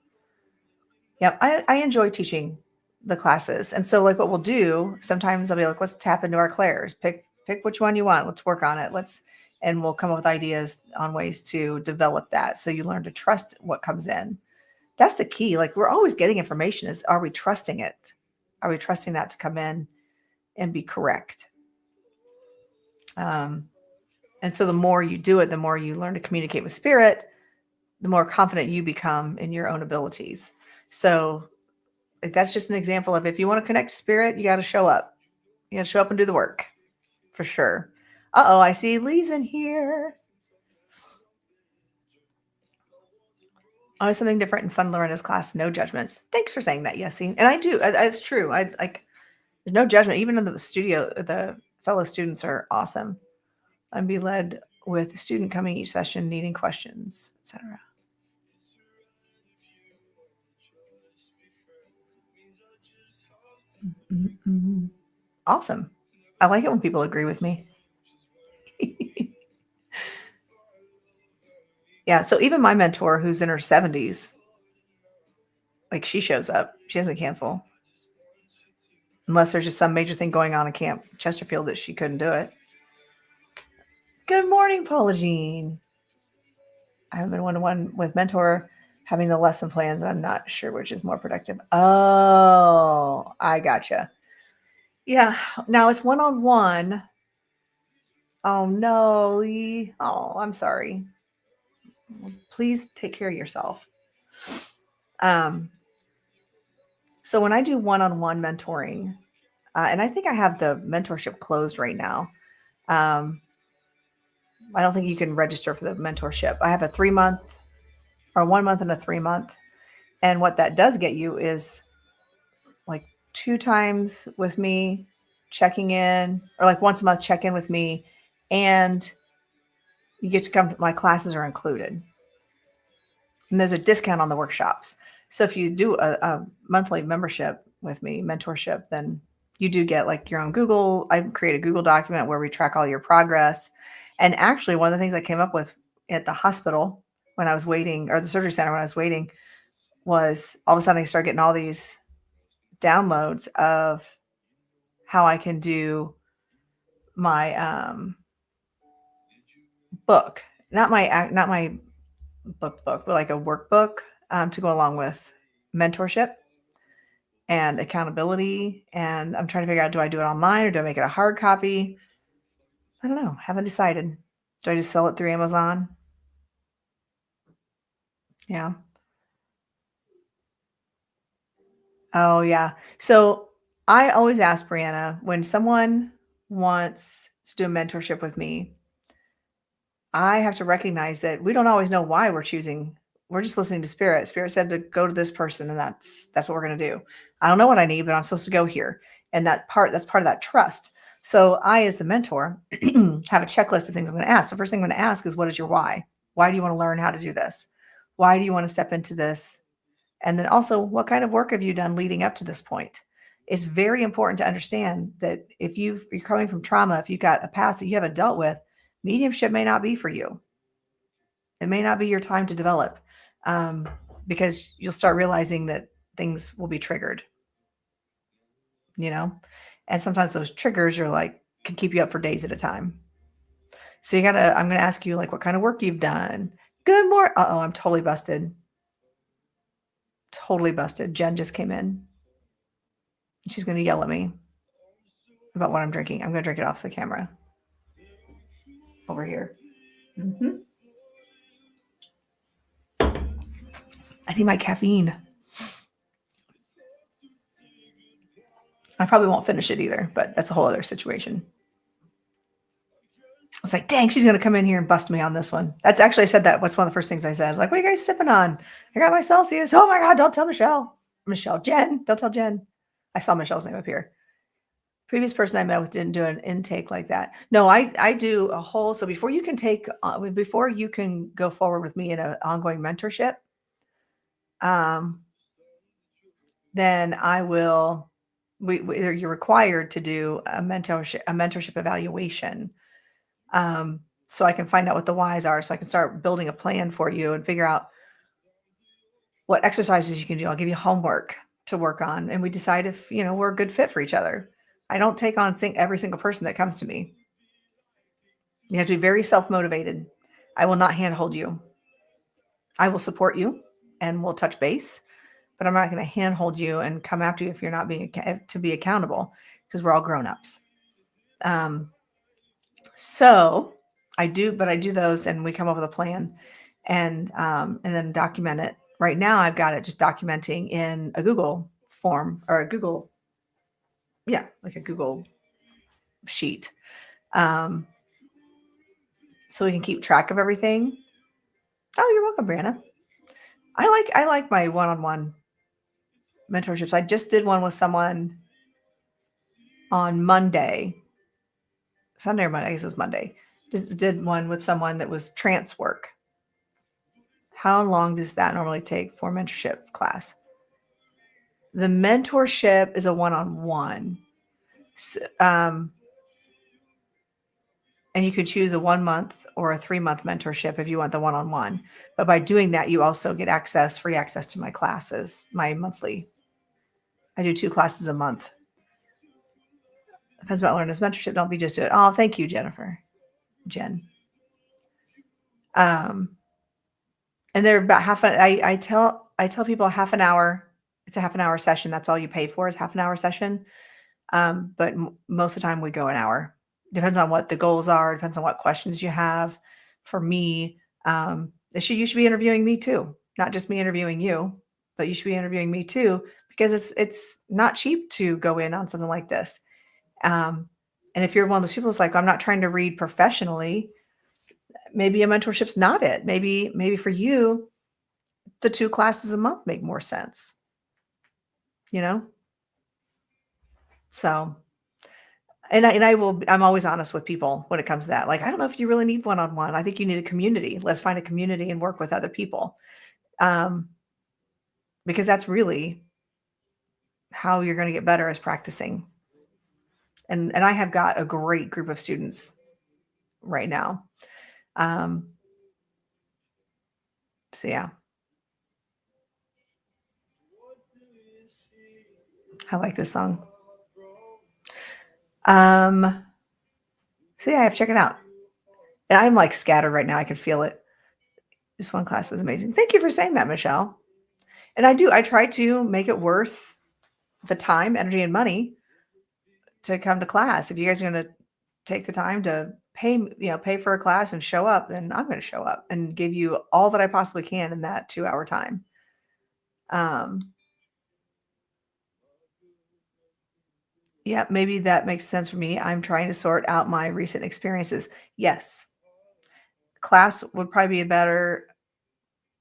Yep, I enjoy teaching the classes, and so like what we'll do sometimes I'll be like, let's tap into our clairs. Pick which one you want. Let's work on it. And we'll come up with ideas on ways to develop that, so you learn to trust what comes in. That's the key. Like we're always getting information. Is are we trusting it? Are we trusting that to come in and be correct? And so the more you do it, the more you learn to communicate with spirit, the more confident you become in your own abilities. So like, that's just an example of if you want to connect to spirit, you got to show up. You got to show up and do the work for sure. Uh-oh, I see Lee's in here. Always something different and fun to learn in this class. No judgments. Thanks for saying that, Yessie. And I do. It's true. I like. There's no judgment. Even in the studio, the fellow students are awesome. And be led with a student coming each session, needing questions, etc. Awesome. I like it when people agree with me. Yeah. So even my mentor, who's in her 70s, like she shows up. She doesn't cancel unless there's just some major thing going on in Camp Chesterfield that she couldn't do it. Good morning, Paula Jean. I have been one-to-one with mentor having the lesson plans, and I'm not sure which is more productive. Oh, I gotcha. Yeah. Now it's one-on-one. Oh no, Lee. Oh, I'm sorry. Please take care of yourself. So when I do one-on-one mentoring, and I think I have the mentorship closed right now. I don't think you can register for the mentorship. I have a 3-month or 1 month and a 3-month. And what that does get you is like 2 times with me checking in, or like once a month check in with me, and you get to come to my classes are included. And there's a discount on the workshops. So if you do a monthly membership with me, mentorship, then you do get like your own Google. I create a Google document where we track all your progress. And actually, one of the things I came up with at the hospital when I was waiting, or the surgery center when I was waiting, was all of a sudden I started getting all these downloads of how I can do my book, not my book, but like a workbook to go along with mentorship and accountability. And I'm trying to figure out, do I do it online or do I make it a hard copy? I don't know. Haven't decided. Do I just sell it through Amazon? Yeah. Oh, yeah. So I always ask Brianna, when someone wants to do a mentorship with me, I have to recognize that we don't always know why we're choosing. We're just listening to spirit. Spirit said to go to this person, and that's what we're going to do. I don't know what I need, but I'm supposed to go here. And that's part of that trust. So I, as the mentor, have a checklist of things I'm going to ask. The first thing I'm going to ask is, what is your why? Why do you want to learn how to do this? Why do you want to step into this? And then also, what kind of work have you done leading up to this point? It's very important to understand that if you're coming from trauma, if you've got a past that you haven't dealt with, mediumship may not be for you. It may not be your time to develop, because you'll start realizing that things will be triggered, and sometimes those triggers are like, can keep you up for days at a time. So I'm going to ask you like what kind of work you've done. Good morning. Uh-oh, I'm totally busted. Totally busted. Jen just came in. She's going to yell at me about what I'm drinking. I'm going to drink it off the camera over here. I need my caffeine. I probably won't finish it either, but that's a whole other situation. I was like, dang, she's going to come in here and bust me on this one. That's actually, I said that. What's one of the first things I said? I was like, what are you guys sipping on? I got my Celsius. Oh my God, don't tell Michelle. Jen, don't tell Jen. I saw Michelle's name up here. Previous person I met with didn't do an intake like that. No, I do a whole, so before you can go forward with me in an ongoing mentorship, then I will. You're required to do a mentorship evaluation, so I can find out what the whys are, so I can start building a plan for you and figure out what exercises you can do. I'll give you homework to work on, and we decide if we're a good fit for each other. I don't take on every single person that comes to me. You have to be very self-motivated. I will not handhold you. I will support you and we'll touch base, but I'm not going to handhold you and come after you if you're not being to be accountable, because we're all grown-ups. So I do those, and we come up with a plan, and then document it. Right now, I've got it just documenting in a Google form, or a Google, like a Google sheet, so we can keep track of everything. Oh, you're welcome, Brianna. I like my one-on-one mentorships. I just did one with someone on Monday, Sunday or Monday. I guess it was Monday. Just did one with someone that was trance work. How long does that normally take for mentorship class? The mentorship is a one-on-one. And you could choose a 1 month or a 3 month mentorship if you want the one-on-one. But by doing that, you also get free access to my classes, my monthly. I do 2 classes a month. Depends about learning this mentorship. Don't be just do it. Oh, thank you, Jen. And they're about I tell people half an hour. It's a half an hour session. That's all you pay for is half an hour session. But most of the time we go an hour. Depends on what the goals are. Depends on what questions you have. For me, you should be interviewing me too. Not just me interviewing you, but you should be interviewing me too, because it's not cheap to go in on something like this. And if you're one of those people who's like, I'm not trying to read professionally, maybe a mentorship's not it. Maybe for you, the 2 classes a month make more sense. So, I'm always honest with people when it comes to that. Like, I don't know if you really need one-on-one. I think you need a community. Let's find a community and work with other people. Because that's really how you're going to get better, is practicing. And I have got a great group of students right now. So yeah. I like this song. So yeah, I have to check it out. And I'm like scattered right now. I can feel it. This one class was amazing. Thank you for saying that, Michelle. And I try to make it worth the time, energy, and money to come to class. If you guys are going to take the time to pay for a class and show up, then I'm going to show up and give you all that I possibly can in that 2-hour time. Yeah, maybe that makes sense for me. I'm trying to sort out my recent experiences. Yes. Class would probably be a better,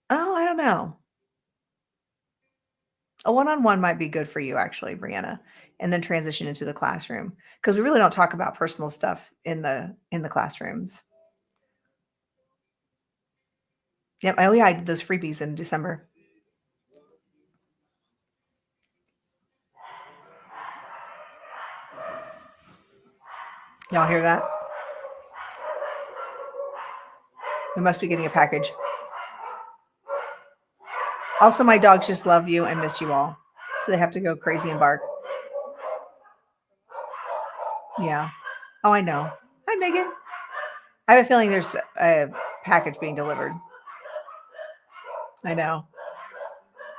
I don't know. A one-on-one might be good for you, actually, Brianna, and then transition into the classroom, because we really don't talk about personal stuff in the classrooms. Yep. Oh yeah, I did those freebies in December. Y'all hear that? We must be getting a package. Also, my dogs just love you and miss you all, so they have to go crazy and bark. Yeah. Oh, I know. Hi, Megan. I have a feeling there's a package being delivered. I know.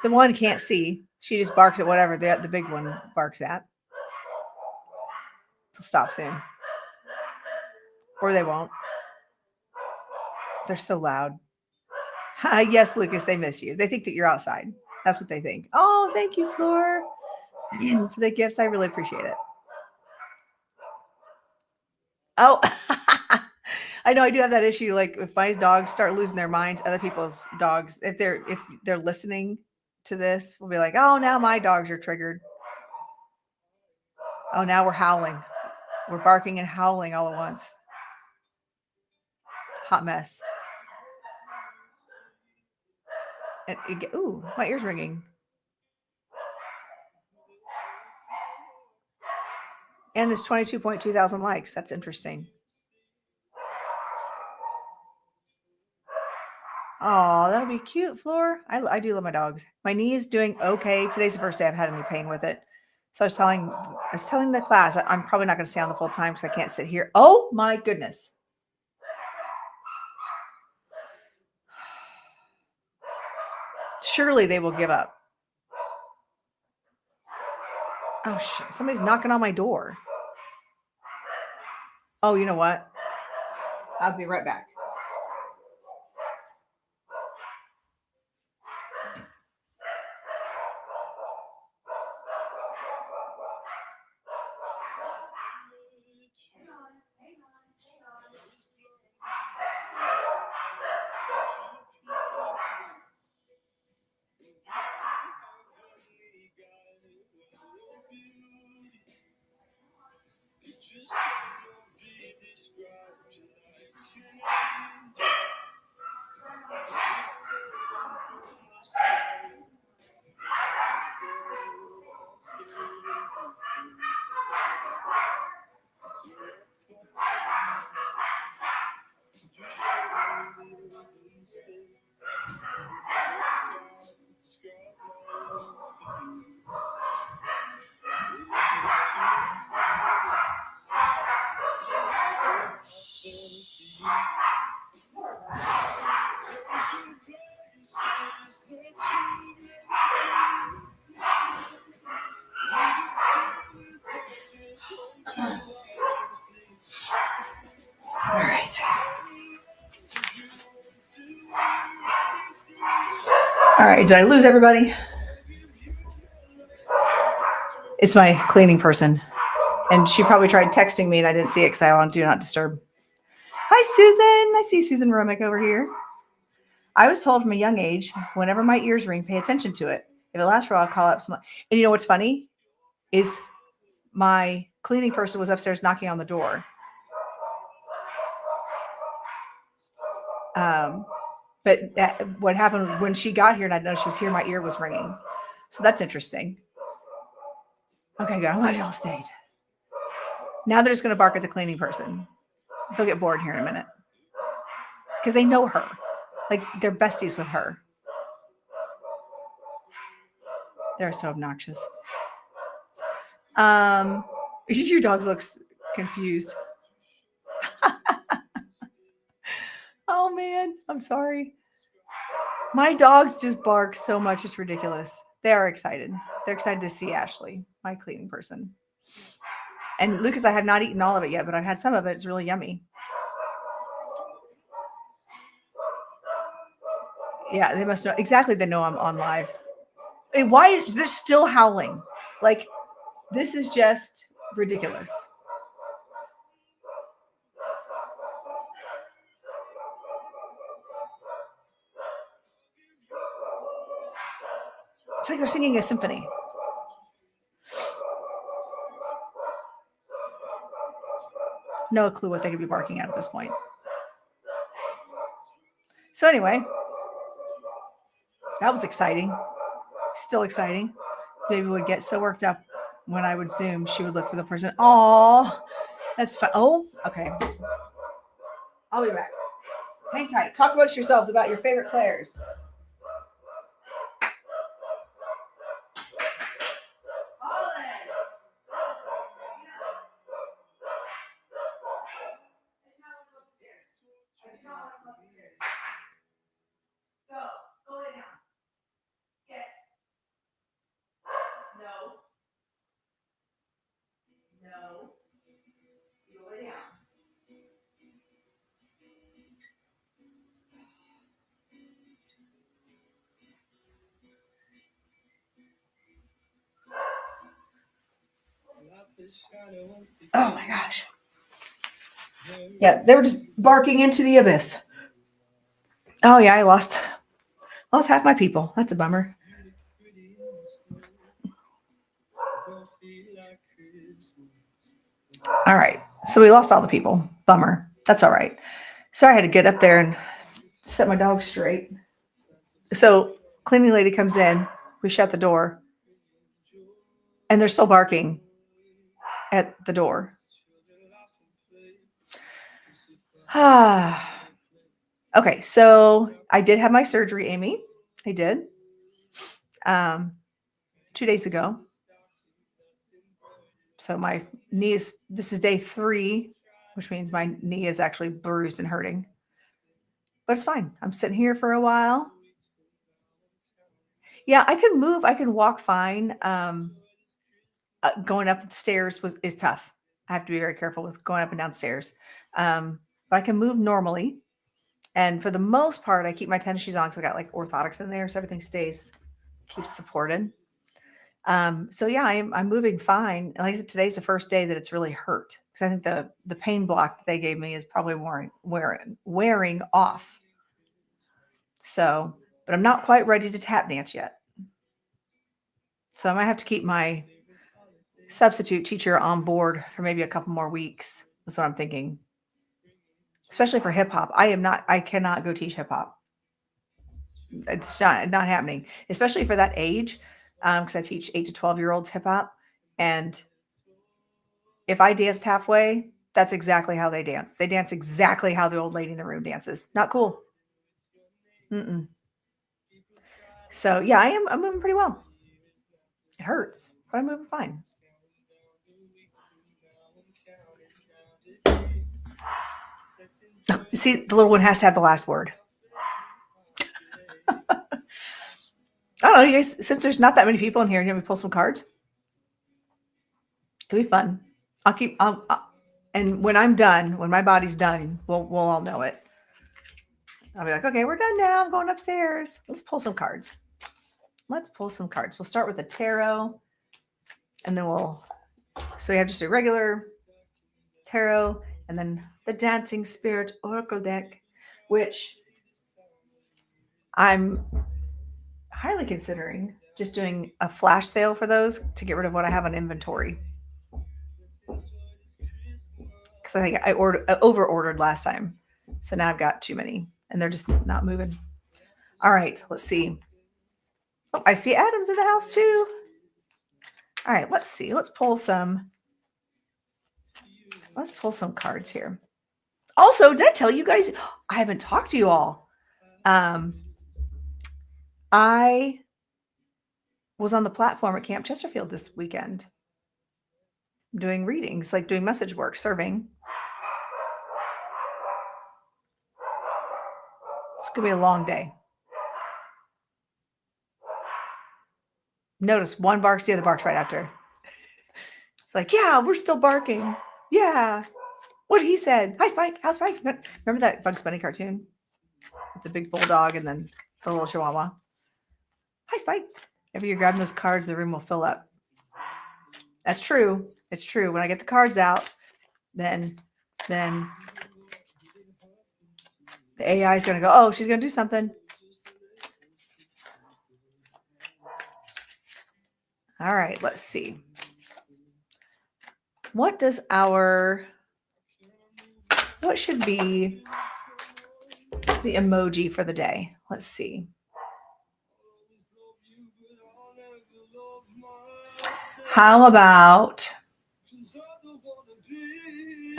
The one can't see. She just barks at whatever the big one barks at. They'll stop soon. Or they won't. They're so loud. Yes, Lucas, they miss you. They think that you're outside. That's what they think. Oh, thank you, Floor, for the gifts. I really appreciate it. Oh, I know I do have that issue. Like, if my dogs start losing their minds, other people's dogs, if they're listening to this, will be like, oh, now my dogs are triggered. Oh, now we're howling. We're barking and howling all at once. Hot mess. Ooh, my ear's ringing. And it's 22.2 thousand likes. That's interesting. Oh, that'll be cute, Floor. I do love my dogs. My knee is doing okay. Today's the first day I've had any pain with it. So I was telling the class I'm probably not going to stay on the full time because I can't sit here. Oh my goodness. Surely they will give up. Oh shit! Somebody's knocking on my door. Oh, you know what? I'll be right back. Just cannot be described All right. All right. Did I lose everybody? It's my cleaning person. And she probably tried texting me and I didn't see it because I on Do Not Disturb. Hi, Susan. I see Susan Romick over here. I was told from a young age, whenever my ears ring, pay attention to it. If it lasts for a while, I'll call up someone. And you know what's funny? Is my cleaning person was upstairs knocking on the door. But what happened when she got here and I noticed she was here, my ear was ringing. So that's interesting. Okay, good. I'm glad y'all stayed. Now they're just going to bark at the cleaning person. They'll get bored here in a minute. Because they know her. Like, they're besties with her. They're so obnoxious. Your dog looks confused. Oh, man. I'm sorry. My dogs just bark so much. It's ridiculous. They are excited. They're excited to see Ashley, my cleaning person. And Lucas, I have not eaten all of it yet, but I've had some of it. It's really yummy. Yeah, they must know. Exactly, they know I'm on live. And why? They're still howling. Like, this is just ridiculous. It's like they're singing a symphony. No clue what they could be barking at this point. So anyway, that was exciting. Still exciting. Baby would get so worked up when I would Zoom. She would look for the person. Oh, that's fun. Oh, okay. I'll be back. Hang tight. Talk amongst yourselves about your favorite Claire's. Go lay down. Get. No. You lay down. Oh my gosh. Yeah, they were just barking into the abyss. Oh yeah, I lost half my people. That's a bummer. All right. So we lost all the people. Bummer. That's all right. So I had to get up there and set my dog straight. So cleaning lady comes in. We shut the door, and they're still barking at the door. Okay, so I did have my surgery, Amy. I did. 2 days ago. So my knee this is day 3, which means my knee is actually bruised and hurting. But it's fine. I'm sitting here for a while. Yeah, I can move. I can walk fine. Going up the stairs is tough. I have to be very careful with going up and down stairs. But I can move normally. And for the most part, I keep my tennis shoes on because I got like orthotics in there. So everything keeps supported. So yeah, I'm moving fine. And like I said, today's the first day that it's really hurt because I think the pain block they gave me is probably wearing off. So, but I'm not quite ready to tap dance yet. So I might have to keep my substitute teacher on board for maybe a couple more weeks. That's what I'm thinking. Especially for hip hop. I cannot go teach hip hop. It's not happening, especially for that age. Because I teach 8 to 12-year-olds hip hop. And if I danced halfway, that's exactly how they dance. They dance exactly how the old lady in the room dances. Not cool. So yeah, I'm moving pretty well. It hurts, but I'm moving fine. See, the little one has to have the last word. I don't know, you guys, since there's not that many people in here, you want me to pull some cards? It'll be fun. And when I'm done, when my body's done, we'll all know it. I'll be like, okay, we're done now. I'm going upstairs. Let's pull some cards. We'll start with the tarot, and then so we have just a regular tarot, and then the Dancing Spirit Oracle deck, which I'm highly considering just doing a flash sale for those to get rid of what I have on inventory. Because I think I over-ordered last time. So now I've got too many, and they're just not moving. All right, let's see. Oh, I see Adam's in the house too. All right, let's see. Let's pull some cards here. Also, did I tell you guys? I haven't talked to you all. I was on the platform at Camp Chesterfield this weekend doing readings, like doing message work, serving. It's going to be a long day. Notice one barks, the other barks right after. It's like, yeah, we're still barking. Yeah. What he said. Hi, Spike. How's Spike? Remember that Bugs Bunny cartoon? With the big bulldog and then the little chihuahua. Hi, Spike. If you're grabbing those cards, the room will fill up. That's true. It's true. When I get the cards out, then the AI is going to go, oh, she's going to do something. All right, let's see. What should be the emoji for the day? Let's see. How about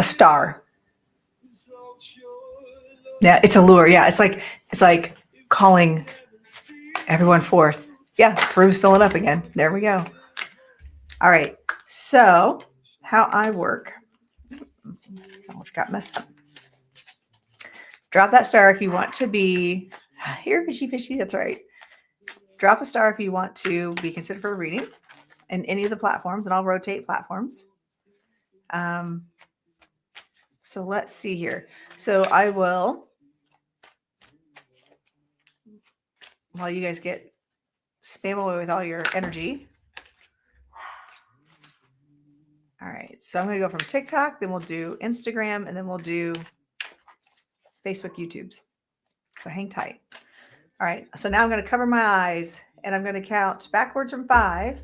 a star? Yeah, it's a lure. Yeah, it's like calling everyone forth. Yeah, the room's filling up again. There we go. All right. So how I work. Oh, it got messed up. Drop that star if you want to be here, fishy. That's right. Drop a star if you want to be considered for a reading in any of the platforms, and I'll rotate platforms. So let's see here. So I will, while you guys get spam away with all your energy. All right. So I'm going to go from TikTok, then we'll do Instagram, and then we'll do Facebook, YouTubes. So hang tight. All right. So now I'm going to cover my eyes, and I'm going to count backwards from 5.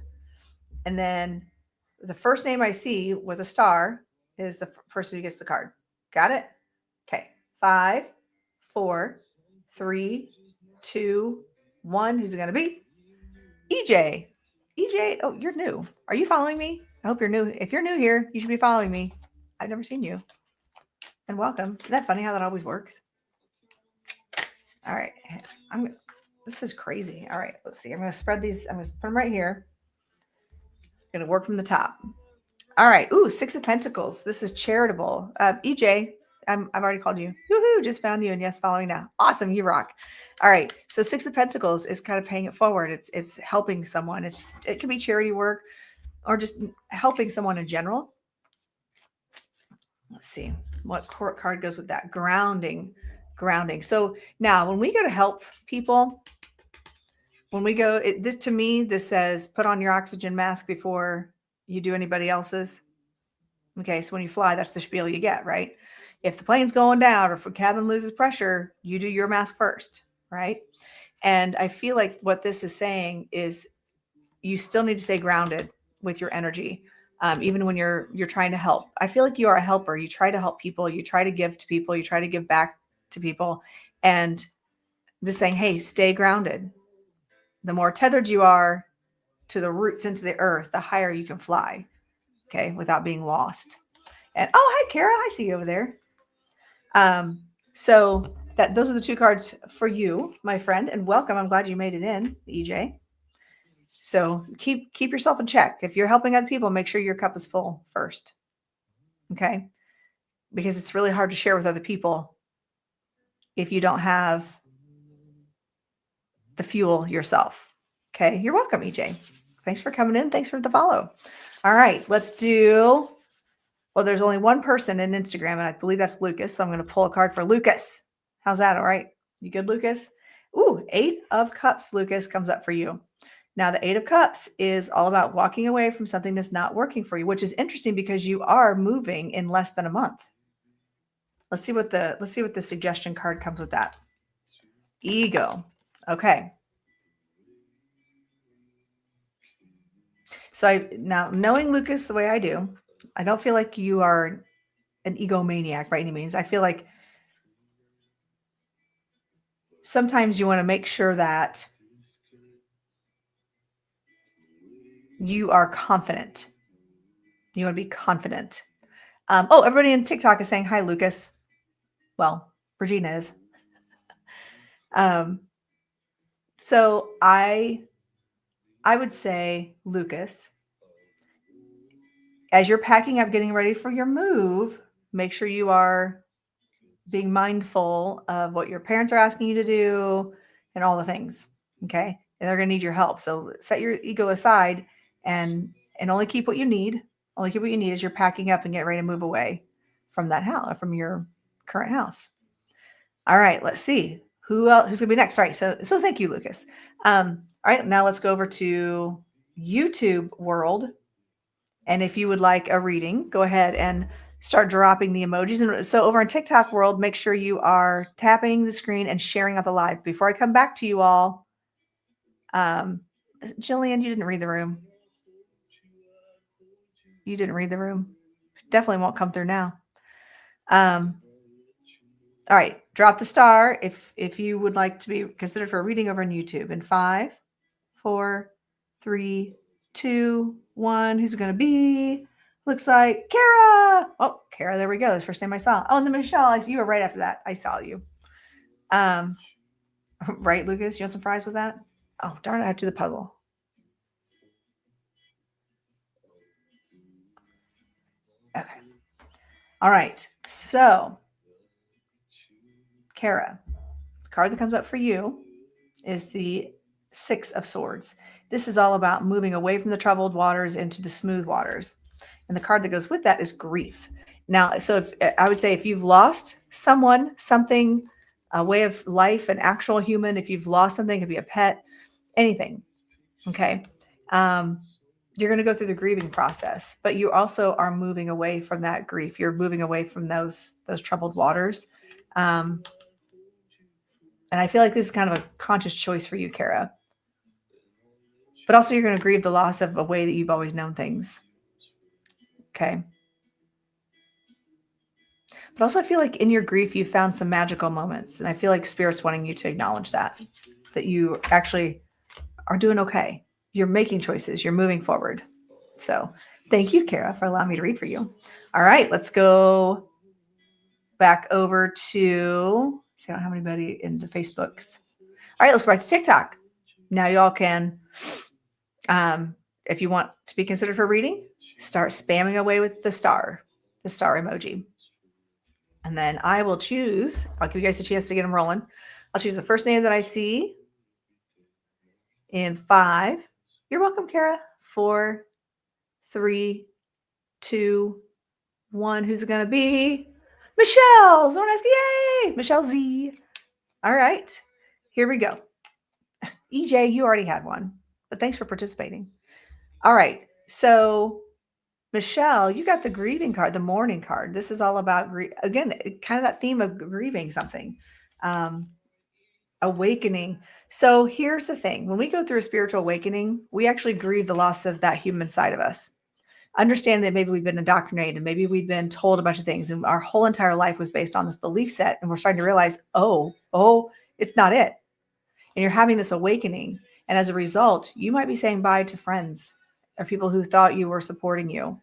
And then the first name I see with a star is the person who gets the card. Got it? Okay. 5, 4, 3, 2, 1. Who's it going to be? EJ. EJ, oh, you're new. Are you following me? I hope you're new. If you're new here, you should be following me. I've never seen you. And welcome. Isn't that funny how that always works? All right. This is crazy. All right. Let's see. I'm going to spread these. I'm going to put them right here. I'm going to work from the top. All right. Ooh, 6 of Pentacles. This is charitable. EJ, I've already called you. Woohoo, just found you. And yes, following now. Awesome. You rock. All right. So 6 of Pentacles is kind of paying it forward. It's helping someone. It can be charity work or just helping someone in general. Let's see what card goes with that. Grounding. So now when we go to help people, when we go, this to me, this says, put on your oxygen mask before you do anybody else's. Okay. So when you fly, that's the spiel you get, right? If the plane's going down or if a cabin loses pressure, you do your mask first, right? And I feel like what this is saying is you still need to stay grounded with your energy. Even when you're trying to help. I feel like you are a helper. You try to help people. You try to give to people. You try to give back to people. And just saying, hey, stay grounded. The more tethered you are to the roots into the earth, the higher you can fly, okay, without being lost. And oh, hi, Kara. I see you over there. So those are the 2 cards for you, my friend, and welcome. I'm glad you made it in, EJ. So keep yourself in check. If you're helping other people, make sure your cup is full first. Okay? Because it's really hard to share with other people if you don't have the fuel yourself. Okay? You're welcome, EJ. Thanks for coming in. Thanks for the follow. All right, let's do, well, there's only one person in Instagram, and I believe that's Lucas. So I'm going to pull a card for Lucas. How's that? All right. You good, Lucas? Ooh, 8 of Cups, Lucas, comes up for you. Now, the 8 of Cups is all about walking away from something that's not working for you, which is interesting because you are moving in less than a month. Let's see what the suggestion card comes with that. Ego. Okay. So now knowing Lucas the way I do, I don't feel like you are an egomaniac by any means. I feel like sometimes you want to make sure that you are confident. You want to be confident. Everybody in TikTok is saying hi, Lucas. Well, Regina is. So I would say, Lucas, as you're packing up, getting ready for your move, make sure you are being mindful of what your parents are asking you to do and all the things. Okay. And they're going to need your help. So set your ego aside and only keep what you need. Only keep what you need as you're packing up and getting ready to move away from that house, from your current house. All right. Let's see who's going to be next. All right. So thank you, Lucas. All right. Now let's go over to YouTube world. And if you would like a reading, go ahead and start dropping the emojis. And so over in TikTok world, make sure you are tapping the screen and sharing out the live. Before I come back to you all, Jillian, you didn't read the room. You didn't read the room. Definitely won't come through now. All right, drop the star if you would like to be considered for a reading over on YouTube. In 5, 4, 3, 2, 1. Who's it going to be? Looks like Kara. Oh, Kara, there we go. That's the first name I saw. Oh, and then Michelle, you were right after that. I saw you. Right, Lucas? You want some fries with that? Oh, darn it, I have to do the puzzle. Okay. All right. So, Kara, the card that comes up for you is the 6 of Swords. This is all about moving away from the troubled waters into the smooth waters. And the card that goes with that is grief. Now, so I would say if you've lost someone, something, a way of life, an actual human, if you've lost something, it could be a pet, anything, okay, you're going to go through the grieving process, but you also are moving away from that grief. You're moving away from those troubled waters. And I feel like this is kind of a conscious choice for you, Kara. But also you're going to grieve the loss of a way that you've always known things. Okay. But also I feel like in your grief, you found some magical moments. And I feel like Spirit's wanting you to acknowledge that. that you actually are doing okay. You're making choices. You're moving forward. So thank you, Kara, for allowing me to read for you. All right, let's go back over to, see, I don't have anybody in the Facebooks. All right, let's go back to TikTok. Now y'all can, if you want to be considered for reading, start spamming away with the star emoji. And then I will choose, I'll give you guys a chance to get them rolling. I'll choose the first name that I see in 5. You're welcome, Kara. 4, 3, 2, 1. Who's it going to be? Michelle. Yay. Michelle Z. All right. Here we go. EJ, you already had one, but thanks for participating. All right. So, Michelle, you got the grieving card, the mourning card. This is all about, again, kind of that theme of grieving something, awakening. So here's the thing. When we go through a spiritual awakening, we actually grieve the loss of that human side of us. Understand that maybe we've been indoctrinated, maybe we've been told a bunch of things, and our whole entire life was based on this belief set. And we're starting to realize, oh, it's not it. And you're having this awakening. And as a result, you might be saying bye to friends or people who thought you were supporting you.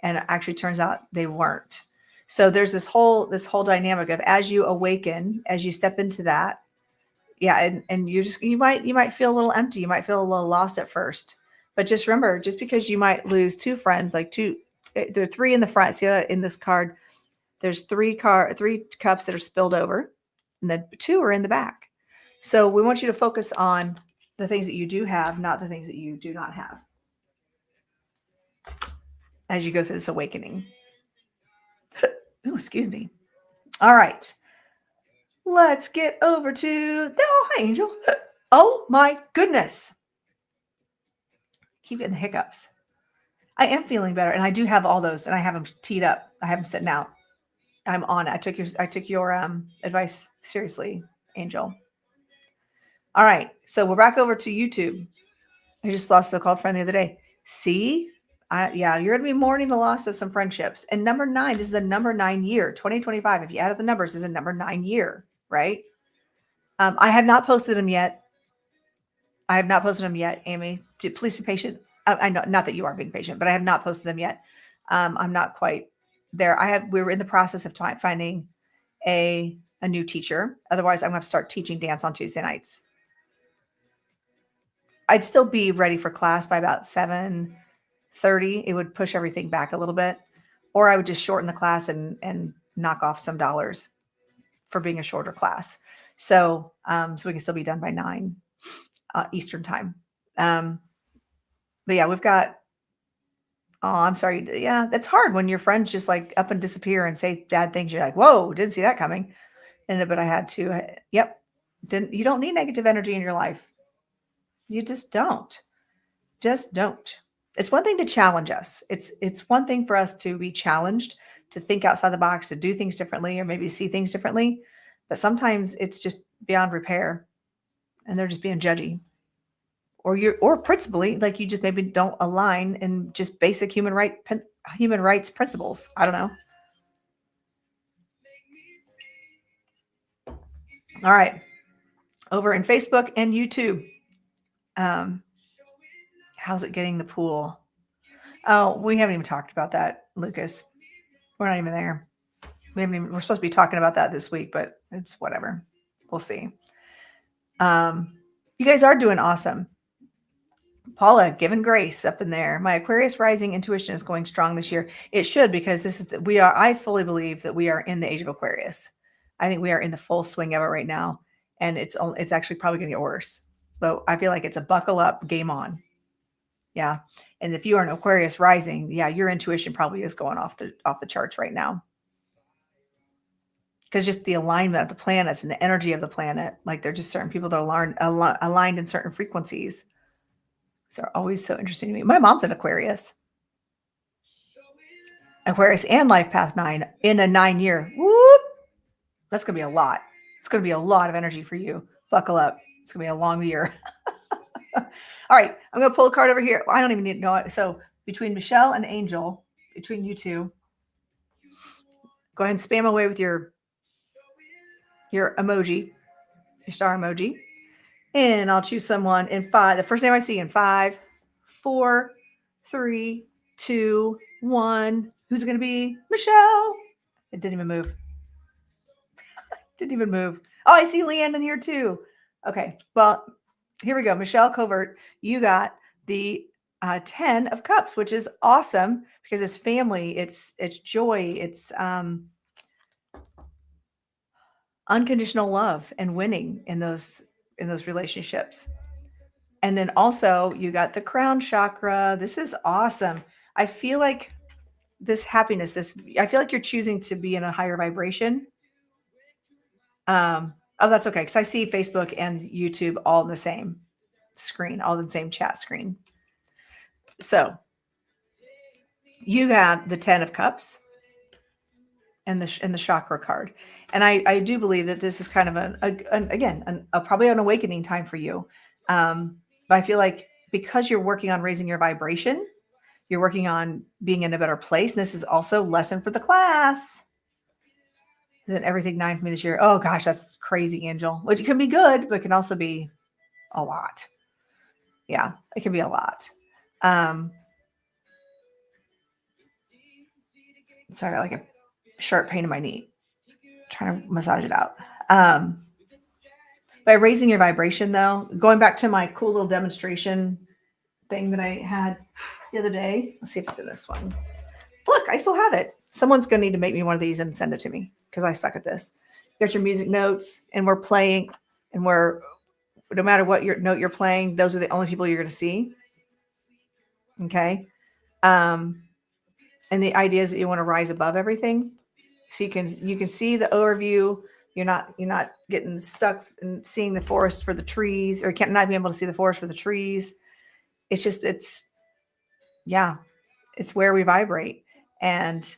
And it actually turns out they weren't. So there's this whole dynamic of, as you awaken, as you step into that, yeah, and you might feel a little empty. You might feel a little lost at first. But just remember, just because you might lose 2 friends, like there are 3 in the front. See that in this card, there's 3 cups that are spilled over, and then 2 are in the back. So we want you to focus on the things that you do have, not the things that you do not have, as you go through this awakening. Oh, excuse me. All right. Let's get over to, oh, hi, Angel. Oh my goodness. Keep getting the hiccups. I am feeling better, and I do have all those, and I have them teed up. I have them sitting out. I'm on it. I took your advice seriously, Angel. All right, so we're back over to YouTube. I just lost a called friend the other day. See, yeah, you're going to be mourning the loss of some friendships. And number 9, this is a number 9 year, 2025. If you add up the numbers, this is a number 9 year, right? I have not posted them yet. Amy. Please be patient. I know, not that you are being patient, but I have not posted them yet. I'm not quite there. We were in the process of finding a new teacher. Otherwise, I'm going to start teaching dance on Tuesday nights. I'd still be ready for class by about 7:30. It would push everything back a little bit, or I would just shorten the class and knock off some dollars for being a shorter class. So we can still be done by 9 Eastern time. But yeah, we've got, oh, I'm sorry. Yeah, that's hard when your friends just like up and disappear and say bad things. You're like, whoa, didn't see that coming. But I had to, yep. You don't need negative energy in your life. You just don't. It's one thing to challenge us. It's one thing for us to be challenged, to think outside the box, to do things differently, or maybe see things differently. But sometimes it's just beyond repair, and they're just being judgy. Or principally, like you just maybe don't align in just basic human rights principles. I don't know. All right. Over in Facebook and YouTube. How's it getting the pool? Oh, we haven't even talked about that, Lucas. We're not even there. We're supposed to be talking about that this week, but it's whatever. We'll see. You guys are doing awesome. Paula, given grace up in there. My Aquarius rising intuition is going strong this year. It should, because I fully believe that we are in the age of Aquarius. I think we are in the full swing of it right now. And it's actually probably going to get worse. But I feel like it's a buckle up, game on. Yeah. And if you are an Aquarius rising, yeah, your intuition probably is going off the charts right now. Because just the alignment of the planets and the energy of the planet, like they're just certain people that are aligned in certain frequencies. So are always so interesting to me. My mom's an Aquarius and Life Path 9 in a 9 year. Whoop. That's going to be a lot. It's going to be a lot of energy for you. Buckle up. It's going to be a long year. All right. I'm going to pull a card over here. I don't even need to know it. So between Michelle and Angel, between you two, go ahead and spam away with your emoji, your star emoji. And I'll choose someone in 5. The first name I see in 5, 4, 3, 2, 1. Who's it going to be? Michelle. It didn't even move. Didn't even move. Oh, I see Leanne in here too. Okay. Well, here we go. Michelle Covert, you got the 10 of Cups, which is awesome because it's family, it's joy, it's unconditional love and winning in those relationships. And then also you got the crown chakra. This is awesome. I feel like this happiness, I feel like you're choosing to be in a higher vibration. Oh, that's okay. Because I see Facebook and YouTube all in the same screen, all in the same chat screen. So you got the 10 of Cups and the chakra card. And I do believe that this is kind of probably an awakening time for you. But I feel like because you're working on raising your vibration, you're working on being in a better place. And this is also lesson for the class. Then everything 9 for me this year. Oh gosh, that's crazy, Angel. Which can be good, but can also be a lot. Yeah, it can be a lot. So I got like a sharp pain in my knee. Trying to massage it out. By raising your vibration, though, going back to my cool little demonstration thing that I had the other day. Let's see if it's in this one. Look, I still have it. Someone's going to need to make me one of these and send it to me because I suck at this. You got your music notes, and we're playing, and no matter what note you're playing, those are the only people you're going to see. Okay. And the idea is that you want to rise above everything. So you can see the overview. You're not getting stuck in seeing the forest for the trees, or not being able to see the forest for the trees. It's where we vibrate. And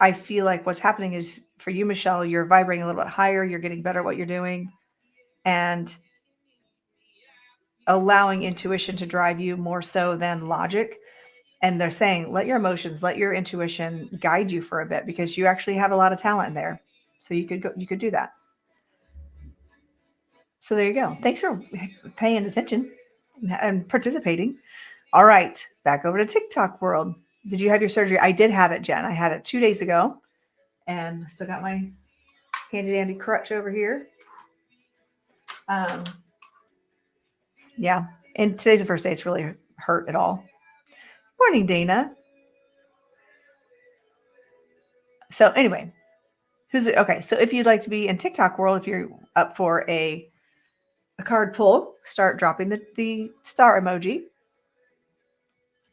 I feel like what's happening is for you, Michelle, you're vibrating a little bit higher. You're getting better at what you're doing and allowing intuition to drive you more so than logic. And they're saying, let your emotions, let your intuition guide you for a bit because you actually have a lot of talent there. So you could do that. So there you go. Thanks for paying attention and participating. All right, back over to TikTok world. Did you have your surgery? I did have it, Jen. I had it 2 days ago and still got my handy dandy crutch over here. Yeah. And today's the first day it's really hurt at all. Morning, Dana. So anyway, okay. So if you'd like to be in TikTok world, if you're up for a card pull, start dropping the star emoji.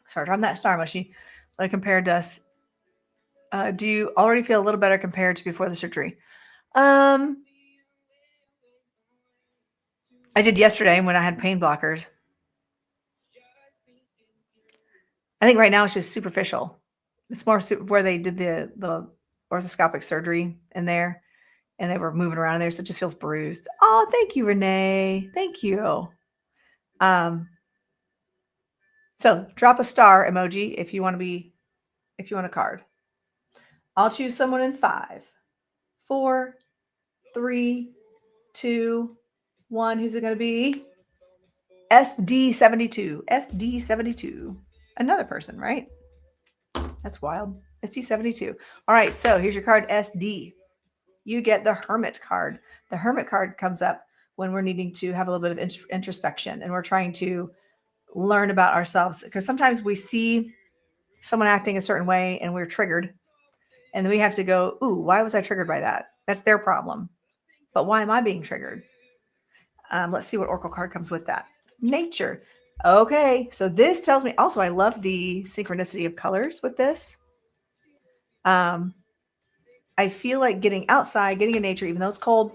Start dropping that star emoji. Like compared to us. Do you already feel a little better compared to before the surgery? I did yesterday when I had pain blockers. I think right now it's just superficial. It's more where they did the orthoscopic surgery in there and they were moving around in there. So it just feels bruised. Oh, thank you, Renee. Thank you. So drop a star emoji if you want a card. I'll choose someone in 5, 4, 3, 2, 1. Who's it going to be? SD72. SD72. Another person, right? That's wild. SD72. All right. So here's your card, SD. You get the Hermit card. The Hermit card comes up when we're needing to have a little bit of introspection and we're trying to learn about ourselves because sometimes we see someone acting a certain way and we're triggered. And then we have to go, ooh, why was I triggered by that? That's their problem. But why am I being triggered? Let's see what Oracle card comes with that. Nature. Okay. So this tells me also, I love the synchronicity of colors with this. I feel like getting outside, getting in nature, even though it's cold,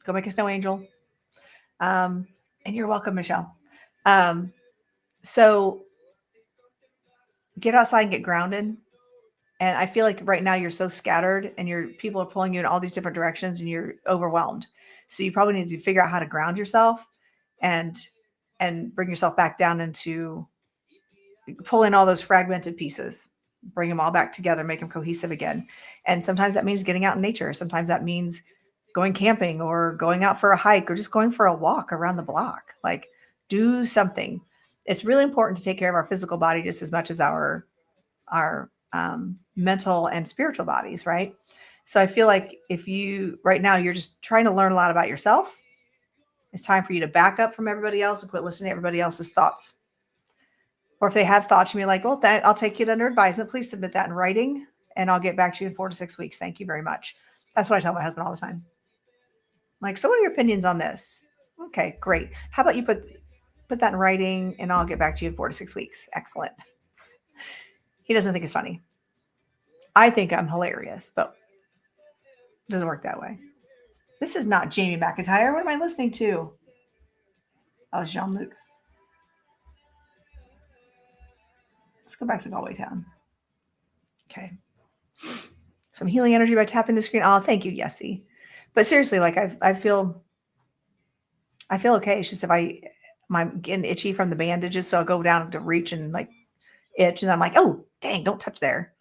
go make a snow angel. And you're welcome, Michelle. So get outside and get grounded. And I feel like right now you're so scattered and people are pulling you in all these different directions and you're overwhelmed. So you probably need to figure out how to ground yourself and bring yourself back down into pull in all those fragmented pieces, bring them all back together, make them cohesive again. And sometimes that means getting out in nature. Sometimes that means going camping or going out for a hike or just going for a walk around the block. Like, do something. It's really important to take care of our physical body just as much as our mental and spiritual bodies, right? So I feel like if you right now you're just trying to learn a lot about yourself, it's time for you to back up from everybody else and quit listening to everybody else's thoughts. Or if they have thoughts, you be like, well, I'll take it under advisement. Please submit that in writing and I'll get back to you in 4 to 6 weeks. Thank you very much. That's what I tell my husband all the time. Like, so what are your opinions on this? Okay, great. How about you put that in writing and I'll get back to you in 4 to 6 weeks. Excellent. He doesn't think it's funny. I think I'm hilarious, but it doesn't work that way. This is not Jamie McIntyre. What am I listening to? Oh, it's Jean-Luc. Let's go back to Galway Town. Okay. Some healing energy by tapping the screen. Oh, thank you, Yessie. But seriously, like I feel okay. It's just if I'm getting itchy from the bandages, so I'll go down to reach and like itch, and I'm like, oh, dang, don't touch there.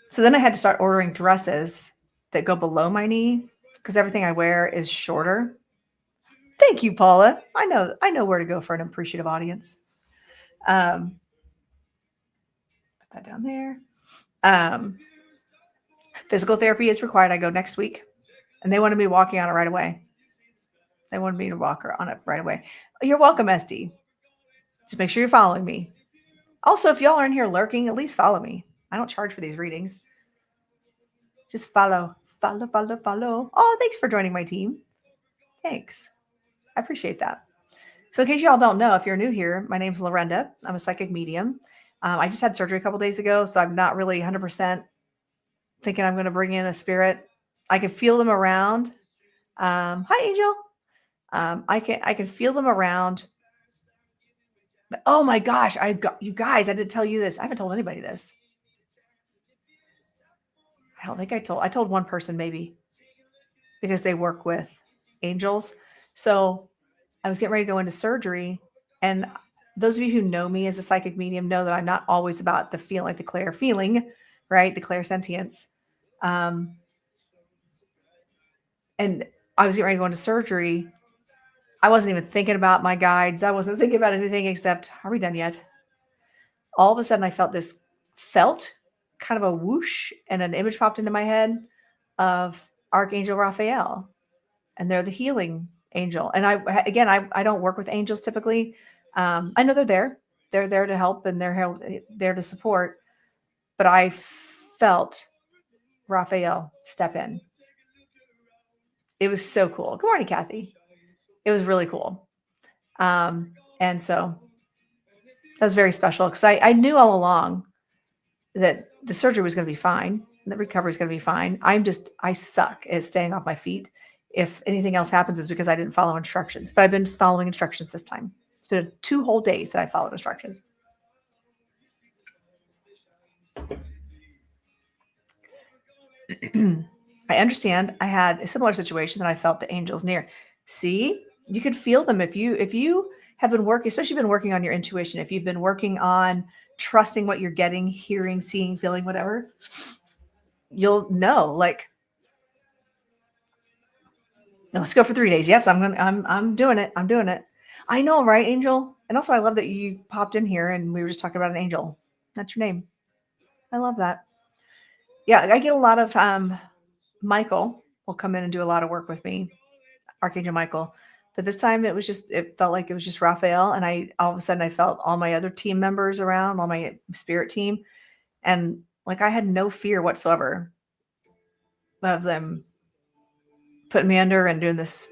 So then I had to start ordering dresses that go below my knee because everything I wear is shorter. Thank you, Paula. I know where to go for an appreciative audience. Put that down there. Physical therapy is required. I go next week, and they wanted me walking on it right away. They wanted me to walk on it right away. You're welcome, SD. Just make sure you're following me. Also, if y'all are in here lurking, at least follow me. I don't charge for these readings. Just follow. Oh, thanks for joining my team. Thanks. I appreciate that. So in case y'all don't know, if you're new here, my name's Lorenda. I'm a psychic medium. I just had surgery a couple days ago, so I'm not really 100% thinking I'm going to bring in a spirit. I can feel them around. Hi, Angel. I can feel them around. But, oh my gosh, you guys, I didn't tell you this. I haven't told anybody this. I don't think I told one person maybe because they work with angels. So I was getting ready to go into surgery, and those of you who know me as a psychic medium know that I'm not always about the feel, like the clair feeling, right? The clairsentience. And I was getting ready to go into surgery. I wasn't even thinking about my guides. I wasn't thinking about anything except, are we done yet? All of a sudden I felt kind of a whoosh, and an image popped into my head of Archangel Raphael, and they're the healing angel. And I don't work with angels typically. I know they're there. They're there to help, and they're there to support. But I felt Raphael step in. It was so cool. Good morning, Kathy. It was really cool. And so that was very special because I knew all along that the surgery was going to be fine. The recovery is going to be fine. I suck at staying off my feet. If anything else happens, it's because I didn't follow instructions. But I've been following instructions this time. It's been 2 whole days that I followed instructions. I understand. I had a similar situation that I felt the angels near. See, you could feel them if you have been working, especially been working on your intuition. If you've been working on trusting what you're getting, hearing, seeing, feeling, whatever, you'll know. Like, let's go for 3 days. Yes, I'm doing it. I'm doing it. I know, right, Angel? And also, I love that you popped in here and we were just talking about an angel. That's your name. I love that. Yeah, I get a lot of Michael will come in and do a lot of work with me, Archangel Michael. But this time it felt like it was just Raphael. And all of a sudden I felt all my other team members around, all my spirit team. And like I had no fear whatsoever of them putting me under and doing this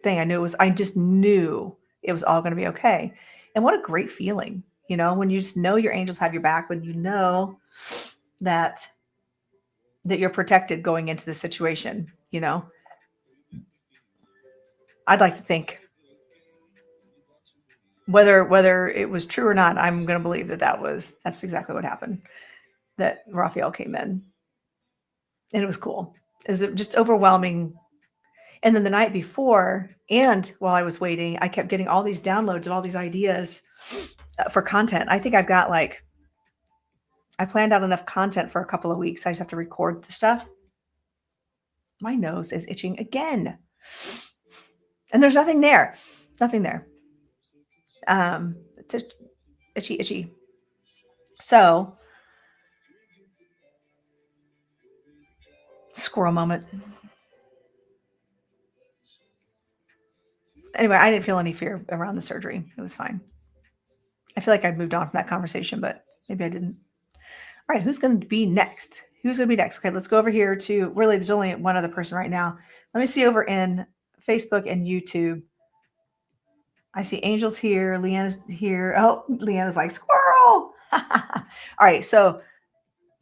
thing. I just knew it was all going to be okay. And what a great feeling, when you just know your angels have your back, when you know that you're protected going into the situation, I'd like to think whether it was true or not, I'm going to believe that's exactly what happened, that Raphael came in, and it was cool. It was just overwhelming. And then the night before, and while I was waiting, I kept getting all these downloads of all these ideas for content. I think I've got I planned out enough content for a couple of weeks. I just have to record the stuff. My nose is itching again. And there's nothing there. Nothing there. It's itchy, itchy. So, squirrel moment. Anyway, I didn't feel any fear around the surgery. It was fine. I feel like I'd moved on from that conversation, but maybe I didn't. All right, who's going to be next? Who's going to be next? Okay, let's go over here to really, there's only one other person right now. Let me see over in Facebook and YouTube. I see Angel's here. Leanna's here. Oh, Leanna's like, squirrel. All right, so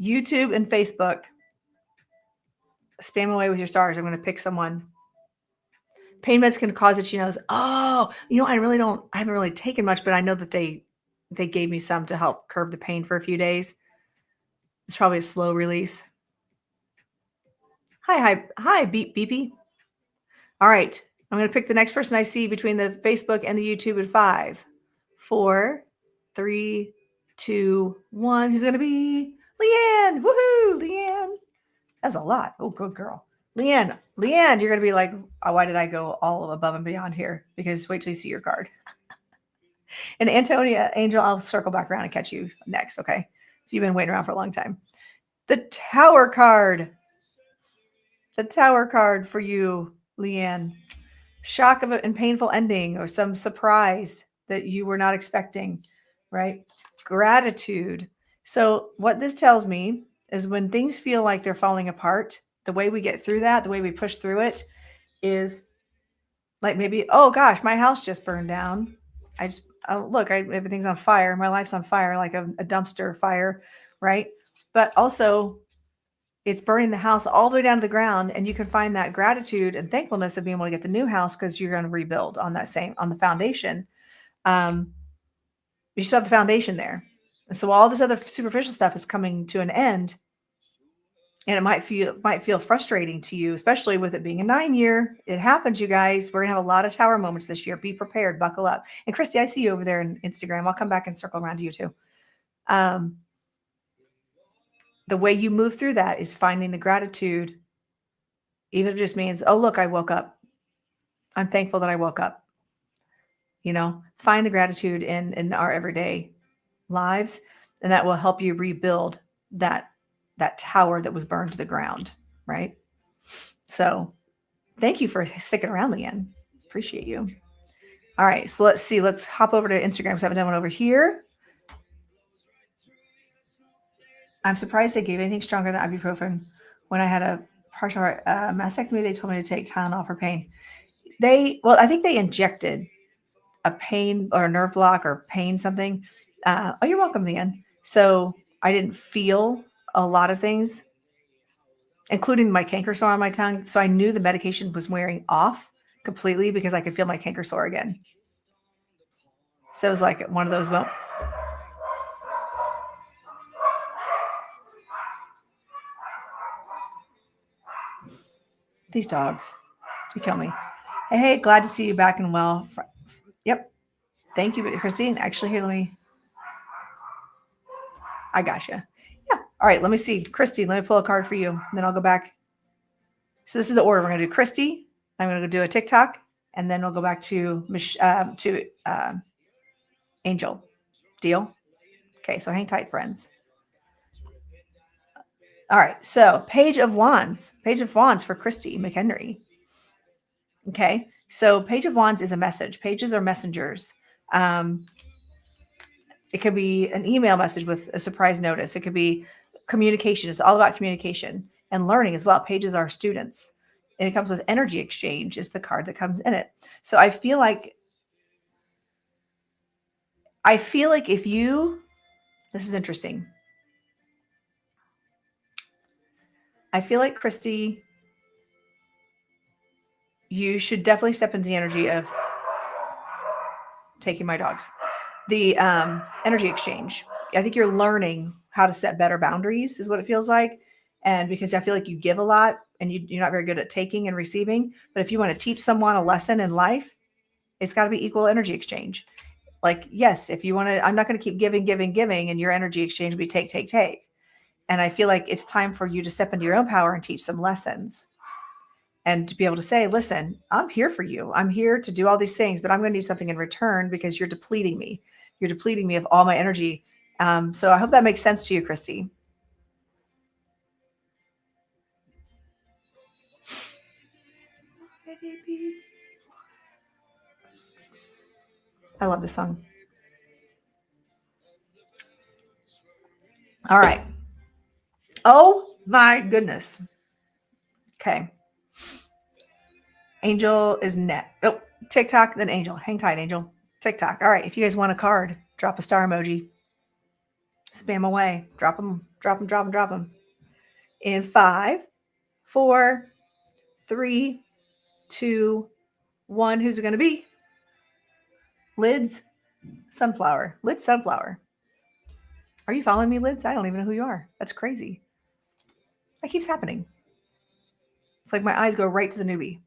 YouTube and Facebook, spam away with your stars. I'm going to pick someone. Pain meds can cause itchy nose. Oh, I haven't really taken much, but I know that they gave me some to help curb the pain for a few days. It's probably a slow release. Hi, beep, beepy. All right. I'm going to pick the next person I see between the Facebook and the YouTube in 5, 4, 3, 2, 1. Who's going to be Leanne? Woohoo, Leanne. That was a lot. Oh, good girl. Leanne, you're going to be like, oh, why did I go all above and beyond here? Because wait till you see your card. And Antonia, Angel, I'll circle back around and catch you next, okay? You've been waiting around for a long time. The Tower card. The Tower card for you, Leanne. Shock of and painful ending or some surprise that you were not expecting, right? Gratitude. So what this tells me is when things feel like they're falling apart, the way we get through that, the way we push through it is like maybe, oh gosh, my house just burned down. Everything's on fire. My life's on fire, like a dumpster fire, right? But also it's burning the house all the way down to the ground. And you can find that gratitude and thankfulness of being able to get the new house because you're going to rebuild on the foundation. You still have the foundation there. And so all this other superficial stuff is coming to an end. And it might feel frustrating to you, especially with it being a 9-year. It happens, you guys. We're going to have a lot of tower moments this year. Be prepared. Buckle up. And Christy, I see you over there on Instagram. I'll come back and circle around to you too. The way you move through that is finding the gratitude. Even if it just means, oh, look, I woke up. I'm thankful that I woke up. Find the gratitude in our everyday lives. And that will help you rebuild that tower that was burned to the ground, right? So thank you for sticking around, Leanne. Appreciate you. All right, so let's see. Let's hop over to Instagram because I haven't done one over here. I'm surprised they gave anything stronger than ibuprofen. When I had a partial mastectomy, they told me to take Tylenol for pain. I think they injected a pain or a nerve block or pain something. Oh, you're welcome, Leanne. So I didn't feel a lot of things, including my canker sore on my tongue. So I knew the medication was wearing off completely because I could feel my canker sore again. So it was like one of those moments. These dogs, they kill me. Hey, glad to see you back and well. Yep. Thank you, Christine. Actually, here, I gotcha. Yeah. All right. Let me see. Christy, let me pull a card for you. And then I'll go back. So this is the order. We're going to do Christy. I'm going to go do a TikTok. And then we'll go back to Angel. Deal? Okay. So hang tight, friends. All right. So Page of Wands. Page of Wands for Christy McHenry. Okay. So Page of Wands is a message. Pages are messengers. It could be an email message with a surprise notice. It could be communication. It's all about communication and learning as well. Pages are students. And it comes with energy exchange is the card that comes in it. So I feel like if you, this is interesting. I feel like, Christy, you should definitely step into the energy of taking my dogs. The energy exchange. I think you're learning how to set better boundaries is what it feels like. And because I feel like you give a lot and you're not very good at taking and receiving. But if you want to teach someone a lesson in life, it's got to be equal energy exchange. Like, yes, if you want to, I'm not going to keep giving, and your energy exchange will be take. And I feel like it's time for you to step into your own power and teach some lessons. and to be able to say, listen, I'm here for you. I'm here to do all these things, but I'm going to need something in return because you're depleting me. You're depleting me of all my energy. So I hope that makes sense to you, Christy. I love this song. All right. Oh my goodness. Okay. Angel is net. Oh, TikTok, then Angel. Hang tight, Angel. TikTok. All right. If you guys want a card, drop a star emoji. Spam away. Drop them, drop them, drop them, drop them. In 5, 4, 3, 2, 1. Who's it going to be? Lids Sunflower. Lids Sunflower. Are you following me, Lids? I don't even know who you are. That's crazy. That keeps happening. It's like my eyes go right to the newbie.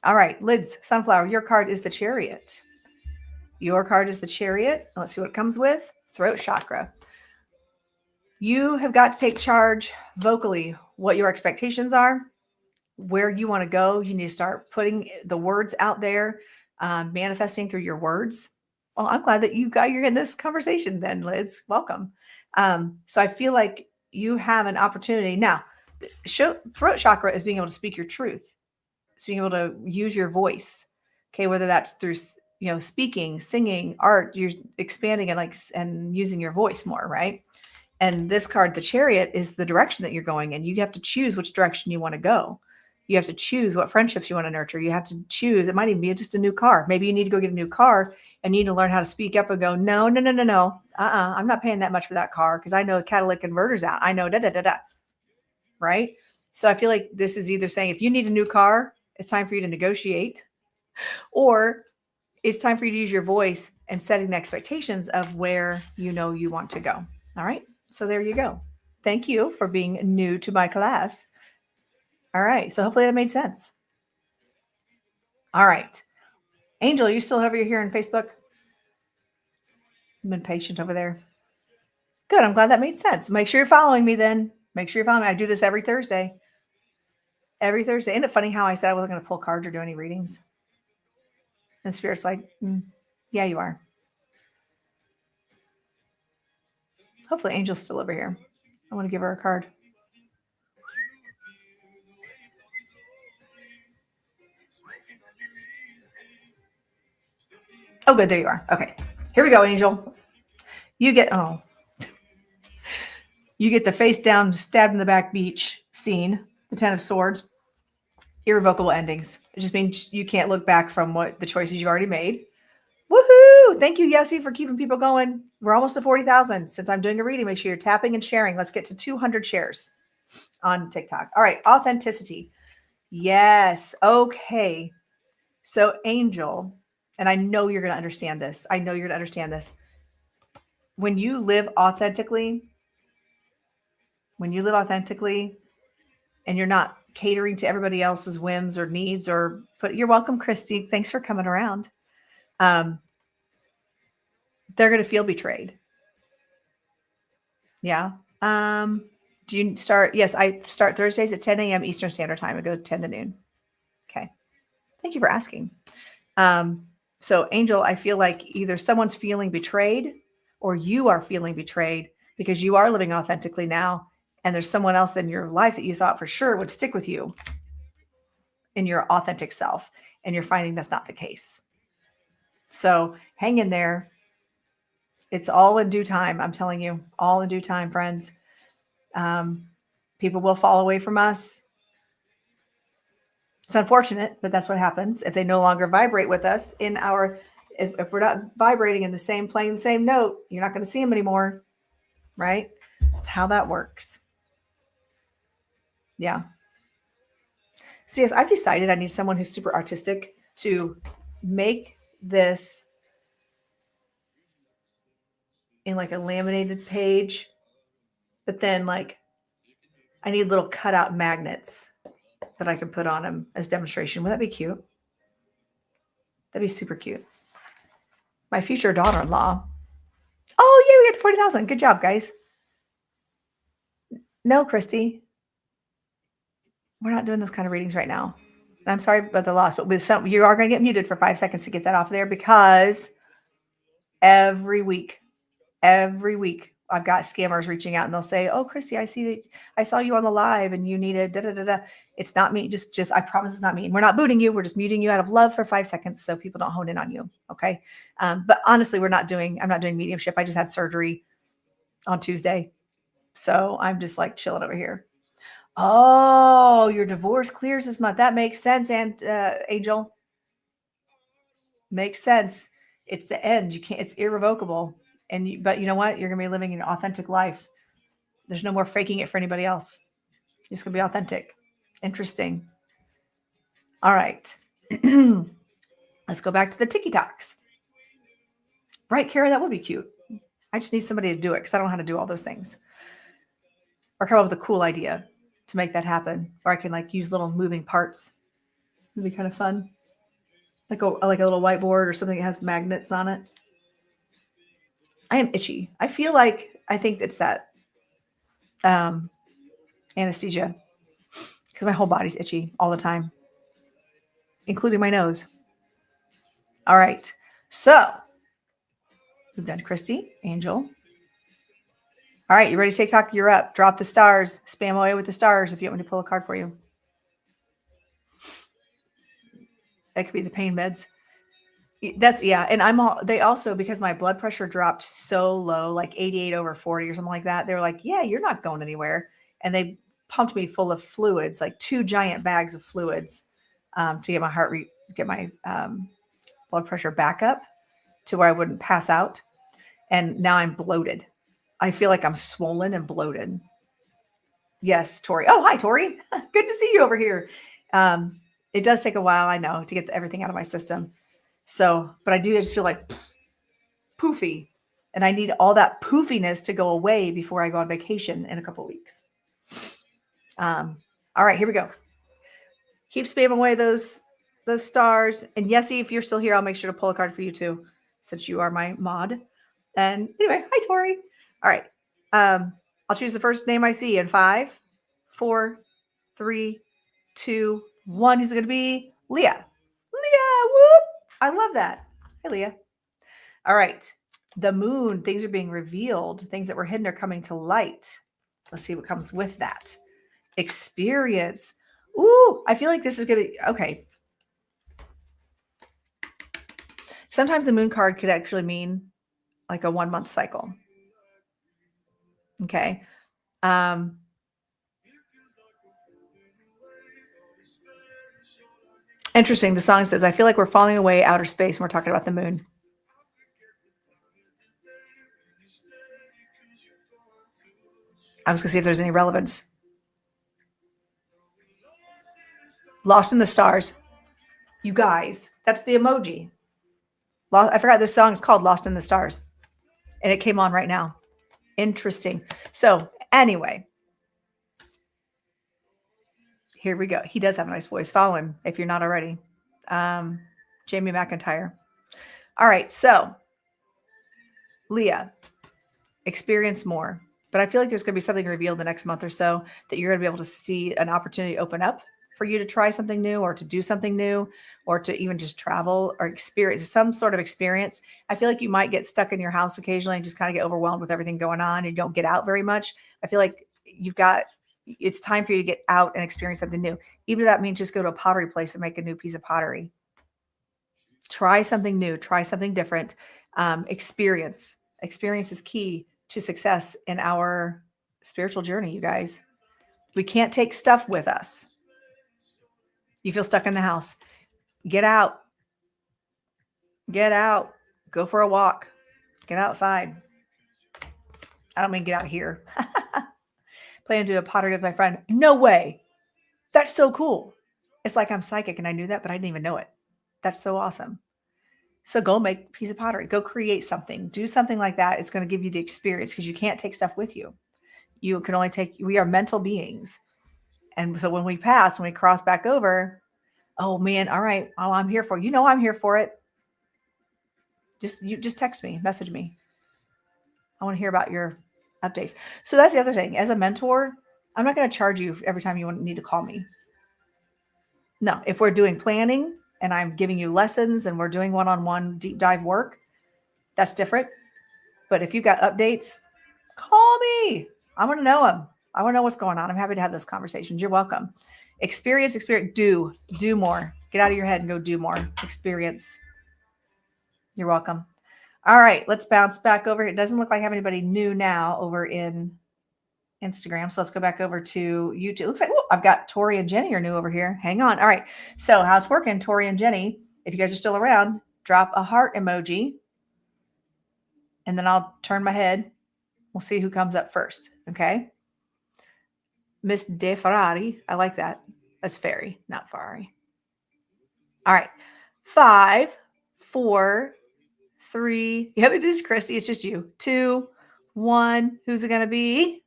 All right, Lids Sunflower, your card is the Chariot. Your card is the Chariot. Let's see what it comes with. Throat chakra. You have got to take charge vocally what your expectations are, where you want to go. You need to start putting the words out there, manifesting through your words. Well, I'm glad that you're in this conversation then, Liz. Welcome. So I feel like you have an opportunity. Now, throat chakra is being able to speak your truth. It's being able to use your voice. Okay, whether that's through speaking, singing, art, you're expanding and using your voice more, right? And this card, the Chariot, is the direction that you're going in. You have to choose which direction you want to go. You have to choose what friendships you want to nurture. You have to choose. It might even be just a new car. Maybe you need to go get a new car and you need to learn how to speak up and go, no. I'm not paying that much for that car because I know the catalytic converter's out. I know right? So I feel like this is either saying if you need a new car, it's time for you to negotiate, or it's time for you to use your voice and setting the expectations of where you want to go. All right. So there you go. Thank you for being new to my class. All right. So hopefully that made sense. All right. Angel, you still over here on Facebook? I've been patient over there. Good. I'm glad that made sense. Make sure you're following me then. Make sure you're following me. I do this every Thursday. Every Thursday. Isn't it funny how I said I wasn't going to pull cards or do any readings? And Spirit's like, yeah, you are. Hopefully Angel's still over here. I want to give her a card. Oh, good. There you are. Okay. Here we go, Angel. You get the face down, stabbed in the back beach scene, the 10 of Swords, irrevocable endings. It just means you can't look back from what the choices you've already made. Woohoo! Thank you, Yessie, for keeping people going. We're almost to 40,000. Since I'm doing a reading, make sure you're tapping and sharing. Let's get to 200 shares on TikTok. All right. Authenticity. Yes. Okay. So Angel, and I know you're going to understand this. When you live authentically, and you're not catering to everybody else's whims or needs you're welcome, Christy. Thanks for coming around. They're going to feel betrayed. Yeah. Do you start? Yes, I start Thursdays at 10 a.m. Eastern Standard Time. I go 10 to noon. Okay. Thank you for asking. So Angel, I feel like either someone's feeling betrayed or you are feeling betrayed because you are living authentically now. And there's someone else in your life that you thought for sure would stick with you in your authentic self. And you're finding that's not the case. So hang in there. It's all in due time. I'm telling you, all in due time, friends. People will fall away from us. It's unfortunate, but that's what happens. If they no longer vibrate with us if we're not vibrating in the same plane, the same note, you're not going to see them anymore. Right? That's how that works. Yeah. So yes, I've decided I need someone who's super artistic to make this in like a laminated page, but then I need little cutout magnets that I can put on them as demonstration. Would that be cute? That'd be super cute. My future daughter-in-law. Oh, yeah, we got to 40,000. Good job, guys. No, Christy. we're not doing those kind of readings right now. And I'm sorry about the loss, but with some, you are going to get muted for 5 seconds to get that off there, because every week, I've got scammers reaching out and they'll say, "Oh, Christy, I see that I saw you on the live and you needed da da da da." It's not me. Just I promise it's not me. And we're not booting you. We're just muting you out of love for 5 seconds so people don't hone in on you. Okay. But honestly, I'm not doing mediumship. I just had surgery on Tuesday. So I'm just like chilling over here. Oh, your divorce clears this month. That makes sense. And Angel, makes sense. It's the end. You can't, it's irrevocable. But you know what? You're going to be living an authentic life. There's no more faking it for anybody else. You're just going to be authentic. Interesting. All right. Let's go back to the TikToks. Right, Kara? That would be cute. I just need somebody to do it because I don't know how to do all those things. Or come up with a cool idea to make that happen. Or I can like use little moving parts. It'd be kind of fun. Like a little whiteboard or something that has magnets on it. I am itchy. I think it's that anesthesia, because my whole body's itchy all the time, including my nose. All right. So we've done Christy, Angel. All right. You ready, TikTok? You're up. Drop the stars. Spam away with the stars if you want me to pull a card for you. That could be the pain meds. And they also, because my blood pressure dropped so low, like 88/40 or something like that, they were like, "Yeah, you're not going anywhere." And they pumped me full of fluids, like 2 giant bags of fluids, to get my heart rate, get my blood pressure back up to where I wouldn't pass out. And now I'm bloated. I feel like I'm swollen and bloated. Yes, Tori. Oh, hi, Tori. Good to see you over here. It does take a while, I know, to get everything out of my system. So, but I just feel like poofy, and I need all that poofiness to go away before I go on vacation in a couple weeks. All right, here we go. Keep spamming away those stars. And Yessie, if you're still here, I'll make sure to pull a card for you too, since you are my mod. And anyway, hi, Tori. All right. I'll choose the first name I see in 5, 4, 3, 2, 1. Who's it going to be? Leah. Leah, whoop. I love that. Hey, Leah. All right. The moon, things are being revealed. Things that were hidden are coming to light. Let's see what comes with that. Experience. Ooh, I feel like this is going to, okay. Sometimes the moon card could actually mean like a 1-month cycle. Okay. Interesting. The song says, "I feel like we're falling away outer space," and we're talking about the moon. I was going to see if there's any relevance. Lost in the Stars. You guys, that's the emoji. I forgot this song is called Lost in the Stars. And it came on right now. Interesting. So anyway, here we go. He does have a nice voice. Follow him if you're not already. Jamie McIntyre. All right. So Leah, experience more. But I feel like there's going to be something revealed the next month or so that you're going to be able to see an opportunity open up for you to try something new or to do something new or to even just travel or experience some sort of experience. I feel like you might get stuck in your house occasionally and just kind of get overwhelmed with everything going on and you don't get out very much. I feel like it's time for you to get out and experience something new. Even if that means just go to a pottery place and make a new piece of pottery. Try something new, try something different. Experience is key to success in our spiritual journey, you guys. We can't take stuff with us. You feel stuck in the house. Get out. Get out. Go for a walk. Get outside. I don't mean get out here. Plan to do a pottery with my friend. No way. That's so cool. It's like I'm psychic and I knew that, but I didn't even know it. That's so awesome. So go make a piece of pottery. Go create something. Do something like that. It's going to give you the experience because you can't take stuff with you. You can only we are mental beings. And so when we cross back over, oh man, all right. Oh, I'm here for it. You know I'm here for it. Just text me, message me. I want to hear about your updates. So that's the other thing. As a mentor, I'm not going to charge you every time you need to call me. No, if we're doing planning and I'm giving you lessons and we're doing one-on-one deep dive work, that's different. But if you've got updates, call me. I want to know them. I want to know what's going on. I'm happy to have those conversations. You're welcome. Experience, do more. Get out of your head and go do more. Experience. You're welcome. All right, let's bounce back over. It doesn't look like I have anybody new now over in Instagram. So let's go back over to YouTube. It looks like I've got Tori and Jenny are new over here. Hang on. All right. So how's it working, Tori and Jenny? If you guys are still around, drop a heart emoji. And then I'll turn my head. We'll see who comes up first. Okay. Miss De Ferrari. I like that. That's Ferry, not Ferrari. All right. 5, 4, 3. Yep, it is Christy. It's just you. 2, 1. Who's it going to be?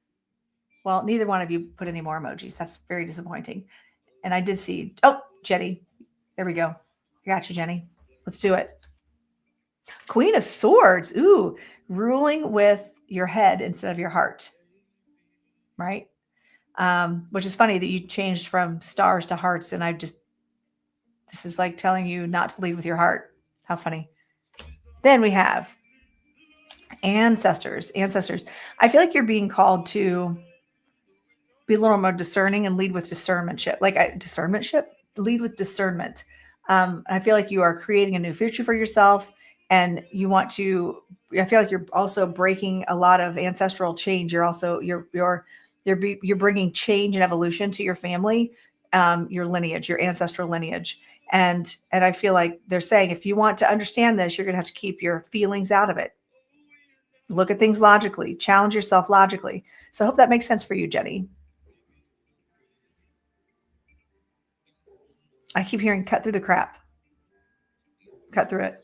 Well, neither one of you put any more emojis. That's very disappointing. And I did see, Jenny. There we go. I got you, Jenny. Let's do it. Queen of Swords. Ooh, ruling with your head instead of your heart. Right? Which is funny that you changed from stars to hearts. And this is like telling you not to lead with your heart. How funny. Then we have ancestors. I feel like you're being called to be a little more discerning and lead with discernmentship. Lead with discernment. I feel like you are creating a new future for yourself, and you want to. I feel like you're also breaking a lot of ancestral change. You're bringing change and evolution to your family, your lineage, your ancestral lineage, and I feel like they're saying if you want to understand this, you're going to have to keep your feelings out of it. Look at things logically. Challenge yourself logically. So I hope that makes sense for you, Jenny. I keep hearing cut through the crap. Cut through it.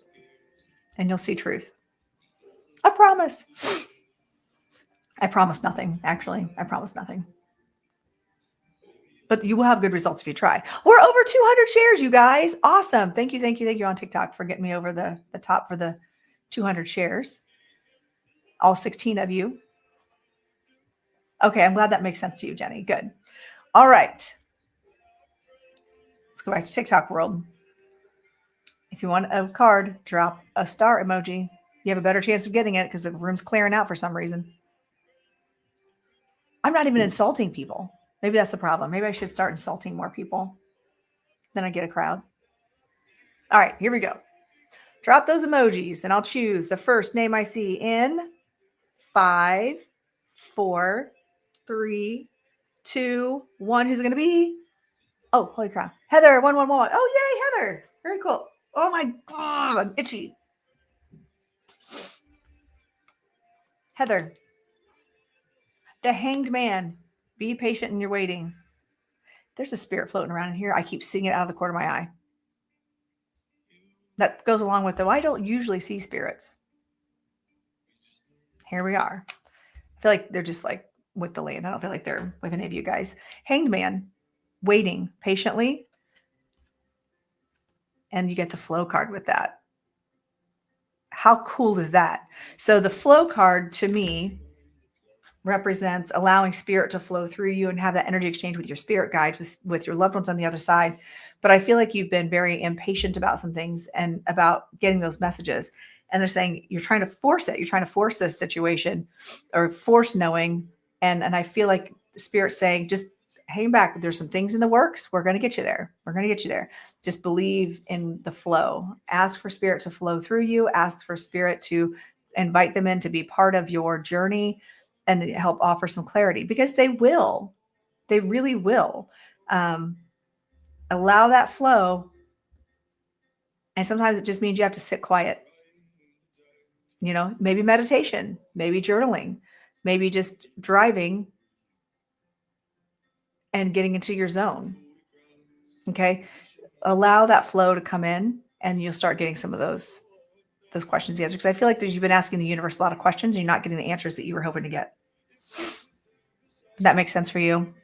And you'll see truth. I promise. I promise nothing, actually. I promise nothing. But you will have good results if you try. We're over 200 shares, you guys. Awesome. Thank you on TikTok for getting me over the top for the 200 shares. All 16 of you. Okay, I'm glad that makes sense to you, Jenny. Good. All right. Let's go back to TikTok world. If you want a card, drop a star emoji. You have a better chance of getting it because the room's clearing out for some reason. I'm not even insulting people. Maybe that's the problem. Maybe I should start insulting more people. Then I get a crowd. All right, here we go. Drop those emojis and I'll choose the first name I see in 5, 4, 3, 2, 1. Who's it going to be? Oh, holy crap. Heather, 111. Oh, yay, Heather. Very cool. Oh my God, I'm itchy. Heather, the Hanged Man. Be patient in your waiting. There's a spirit floating around in here. I keep seeing it out of the corner of my eye. That goes along with, though, I don't usually see spirits. Here we are. I feel like they're just like with the land. I don't feel like they're with any of you guys. Hanged Man, waiting patiently. And you get the flow card with that. How cool is that? So the flow card to me represents allowing spirit to flow through you and have that energy exchange with your spirit guide, with your loved ones on the other side. But I feel like you've been very impatient about some things and about getting those messages. And they're saying you're trying to force it. You're trying to force this situation or force knowing. And I feel like Spirit's saying, just hang back. There's some things in the works. We're going to get you there. We're going to get you there. Just believe in the flow. Ask for Spirit to flow through you. Ask for Spirit to invite them in to be part of your journey and help offer some clarity, because they will. They really will. Allow that flow. And sometimes it just means you have to sit quiet. You know, maybe meditation, maybe journaling, maybe just driving and getting into your zone. Okay. Allow that flow to come in and you'll start getting some of those questions answered. Because I feel like you've been asking the universe a lot of questions and you're not getting the answers that you were hoping to get. That makes sense for you?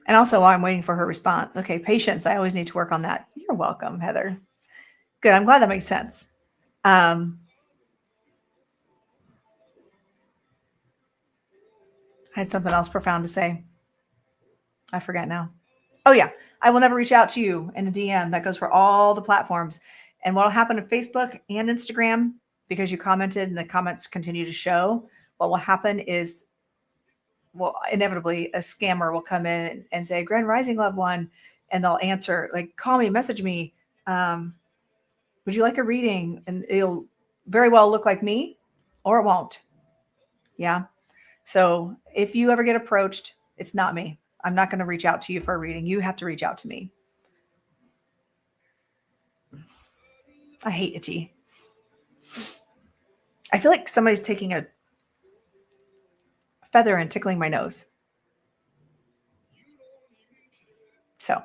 And also, while I'm waiting for her response. Okay, patience. I always need to work on that. You're welcome, Heather. Good. I'm glad that makes sense. I had something else profound to say. I forget now. Oh, yeah. I will never reach out to you in a DM. That goes for all the platforms. And what will happen on Facebook and Instagram, because you commented and the comments continue to show, what will happen is, well, inevitably a scammer will come in and say, Grand Rising loved one, and they'll answer, like, call me, message me. Would you like a reading? And it'll very well look like me, or it won't. Yeah. So if you ever get approached, it's not me. I'm not going to reach out to you for a reading. You have to reach out to me. I hate itchy. I feel like somebody's taking a feather and tickling my nose. So,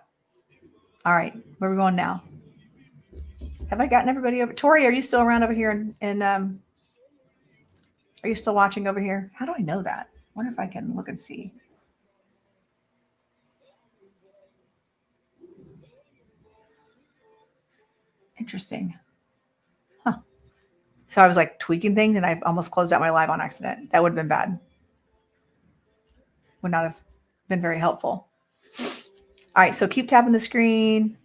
all right, where are we going now? Have I gotten everybody over? Tori, are you still around over here? And are you still watching over here? How do I know that? I wonder if I can look and see. Interesting. Huh. So I was like tweaking things and I almost closed out my live on accident. That would have been bad. Would not have been very helpful. All right, so keep tapping the screen.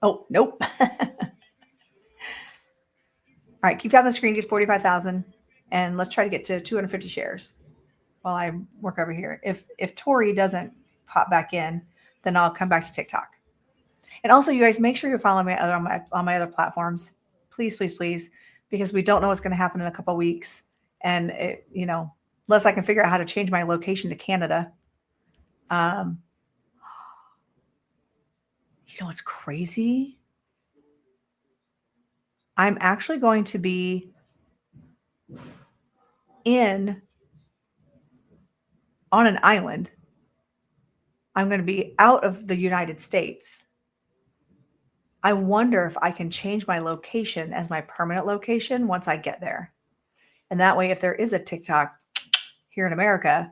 Oh, nope. All right, keep tapping the screen, get 45,000, and let's try to get to 250 shares while I work over here. If Tori doesn't pop back in, then I'll come back to TikTok. And also, you guys, make sure you're following me on my other platforms. Please, please, please, because we don't know what's going to happen in a couple of weeks. And, unless I can figure out how to change my location to Canada. What's crazy? I'm actually going to be on an island. I'm going to be out of the United States. I wonder if I can change my location as my permanent location once I get there. And that way, if there is a TikTok here in America,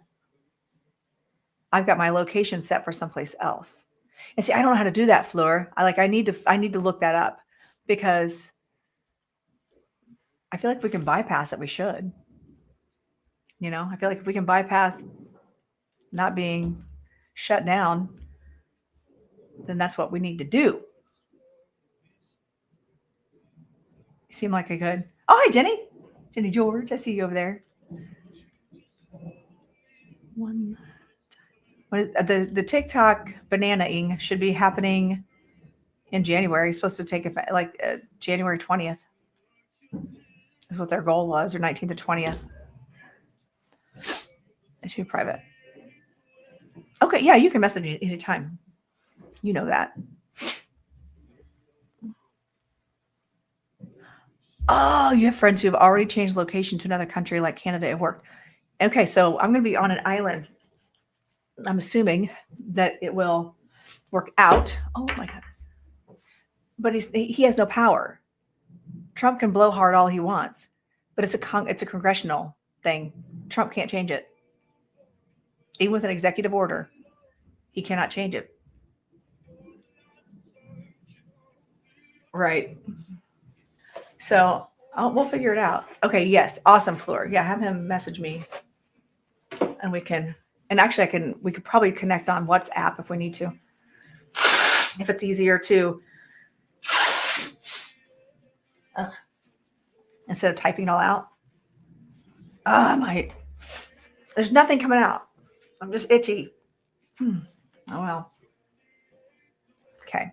I've got my location set for someplace else. And see, I don't know how to do that, Fleur. I need to look that up, because I feel like if we can bypass it, we should. I feel like if we can bypass not being shut down, then that's what we need to do. You seem like a good. Oh, hi, Jenny. Jenny George. I see you over there. The TikTok banana-ing should be happening in January. It's supposed to take effect January 20th is what their goal was, or 19th to 20th. It should be private. Okay, yeah, you can message me anytime. You know that. Oh, you have friends who have already changed location to another country like Canada at work. Okay, so I'm going to be on an island. I'm assuming that it will work out. Oh my goodness. But he has no power. Trump can blow hard all he wants, but it's a congressional thing. Trump can't change it. Even with an executive order, he cannot change it. Right. So we'll figure it out. Okay. Yes. Awesome, Fleur. Yeah. Have him message me, and we can. And actually, we could probably connect on WhatsApp if we need to, if it's easier to, instead of typing it all out. There's nothing coming out. I'm just itchy. Oh, well. Okay.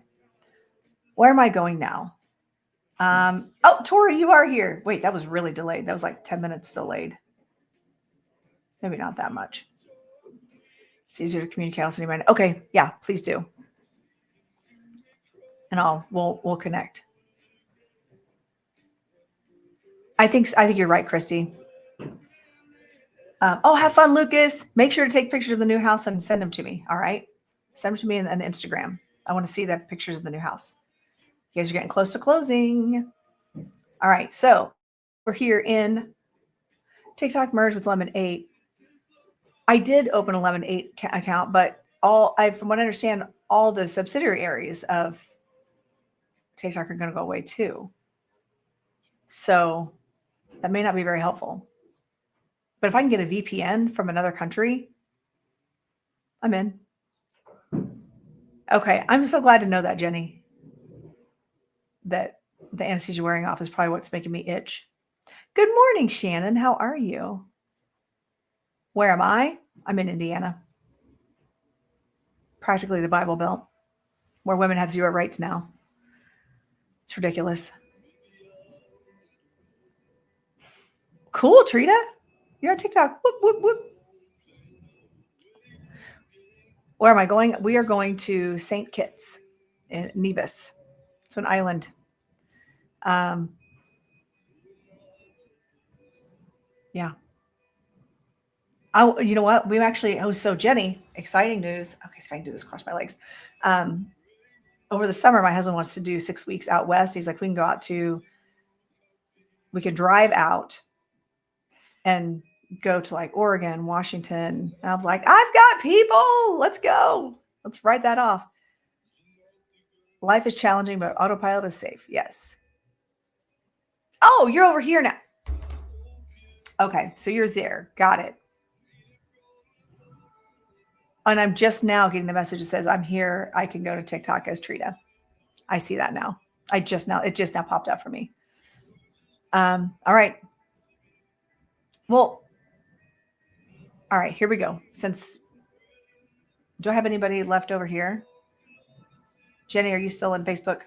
Where am I going now? Oh, Tori, you are here. Wait, that was really delayed. That was like 10 minutes delayed. Maybe not that much. It's easier to communicate on anybody. Okay, yeah, please do. And we'll connect. I think you're right, Christy. Have fun, Lucas. Make sure to take pictures of the new house and send them to me. All right, send them to me on Instagram. I want to see the pictures of the new house. You guys are getting close to closing. All right, so we're here in TikTok merged with Lemon 8. I did open a Lemon 8 account, but from what I understand, all the subsidiary areas of TikTok are going to go away too. So that may not be very helpful. But if I can get a VPN from another country, I'm in. Okay. I'm so glad to know that, Jenny, that the anesthesia wearing off is probably what's making me itch. Good morning, Shannon. How are you? Where am I? I'm in Indiana. Practically the Bible Belt, where women have zero rights now. It's ridiculous. Cool, Trina. You're on TikTok. Whoop, whoop, whoop. Where am I going? We are going to St. Kitts in Nevis. It's an island. Yeah. Oh, you know what? We actually, so Jenny, exciting news. Okay, so if I can do this, cross my legs. Over the summer, my husband wants to do 6 weeks out west. He's like, we can drive out and go to like Oregon, Washington. And I was like, I've got people. Let's go. Let's write that off. Life is challenging, but autopilot is safe. Yes. Oh, you're over here now. Okay, so you're there. Got it. And I'm just now getting the message that says I'm here. I can go to TikTok as Trina. I see that now. It just now popped up for me. All right. Well, all right, here we go. Do I have anybody left over here? Jenny, are you still in Facebook?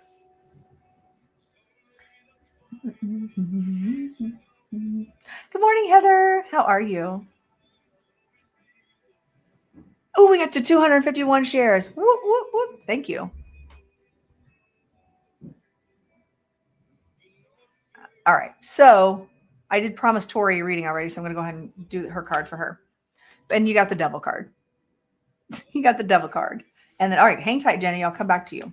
Good morning, Heather. How are you? Oh, we got to 251 shares. Whoop, whoop, whoop. Thank you. All right. So I did promise Tori a reading already, so I'm going to go ahead and do her card for her. And you got the devil card. You got the devil card. And then, all right, hang tight, Jenny. I'll come back to you.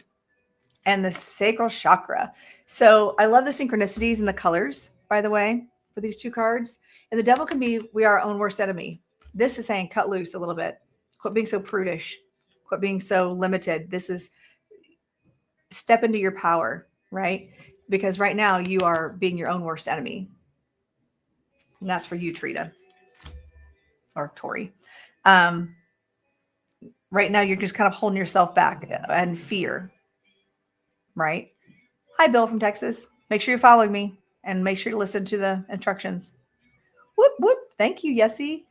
And the sacral chakra. So I love the synchronicities and the colors, by the way, for these two cards. And the devil can be, we are our own worst enemy. This is saying cut loose a little bit. Quit being so prudish. Quit being so limited. This is step into your power, right? Because right now you are being your own worst enemy. And that's for you, Trina. Or Tori. Right now you're just kind of holding yourself back and fear. Right? Hi, Bill from Texas. Make sure you're following me and make sure you listen to the instructions. Whoop, whoop. Thank you, Yessie.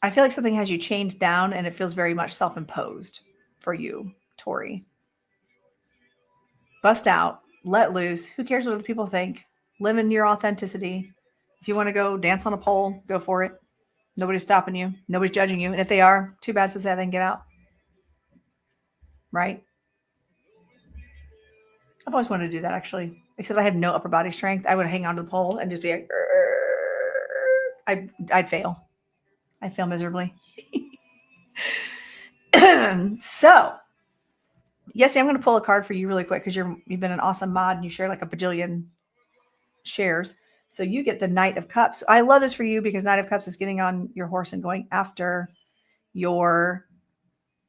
I feel like something has you chained down and it feels very much self-imposed for you, Tori. Bust out, let loose. Who cares what other people think? Live in your authenticity. If you want to go dance on a pole, go for it. Nobody's stopping you. Nobody's judging you. And if they are, too bad, so sad, they can get out. Right? I've always wanted to do that, actually. Except I have no upper body strength. I would hang onto the pole and just be like, I'd fail. I'd fail miserably. So, Yessie, I'm going to pull a card for you really quick because you've been an awesome mod and you share like a bajillion shares. So you get the Knight of Cups. I love this for you because Knight of Cups is getting on your horse and going after your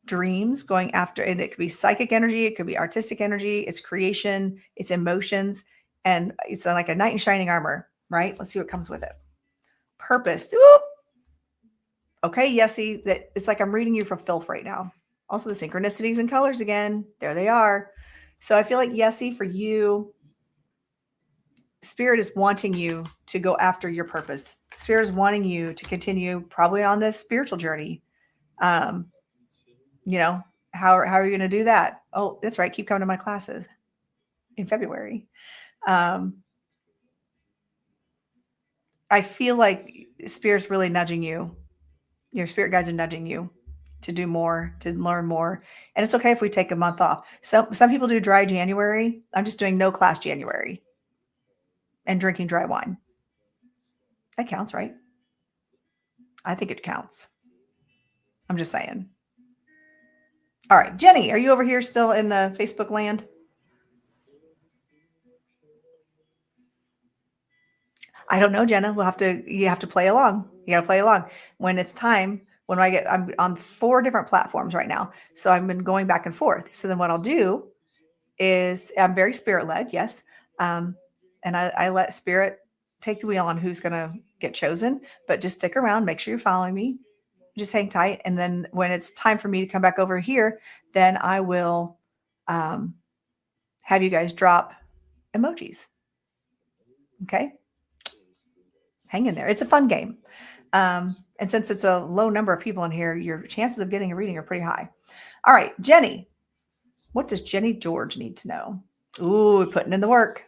dreams, and it could be psychic energy, it could be artistic energy, it's creation, it's emotions, and it's like a knight in shining armor, right? Let's see what comes with it. Purpose. Whoop. Okay, Yessie, that it's like I'm reading you for filth right now. Also the synchronicities and colors again. There they are. So I feel like, Yessie, for you, Spirit is wanting you to go after your purpose. Spirit is wanting you to continue probably on this spiritual journey. How are you going to do that? Oh, that's right. Keep coming to my classes in February. I feel like Spirit's really nudging you. Your spirit guides are nudging you to do more, to learn more. And it's okay if we take a month off. Some people do dry January. I'm just doing no class January and drinking dry wine. That counts, right? I think it counts. I'm just saying. All right, Jenny, are you over here still in the Facebook land? I don't know, Jenna. You have to play along. You got to play along. When it's time, I'm on 4 different platforms right now. So I've been going back and forth. So then what I'll do is I'm very spirit led. Yes. And I let spirit take the wheel on who's going to get chosen, but just stick around. Make sure you're following me. Just hang tight. And then when it's time for me to come back over here, then I will have you guys drop emojis. Okay. Hang in there. It's a fun game. And since it's a low number of people in here, your chances of getting a reading are pretty high. All right, Jenny. What does Jenny George need to know? Ooh, putting in the work.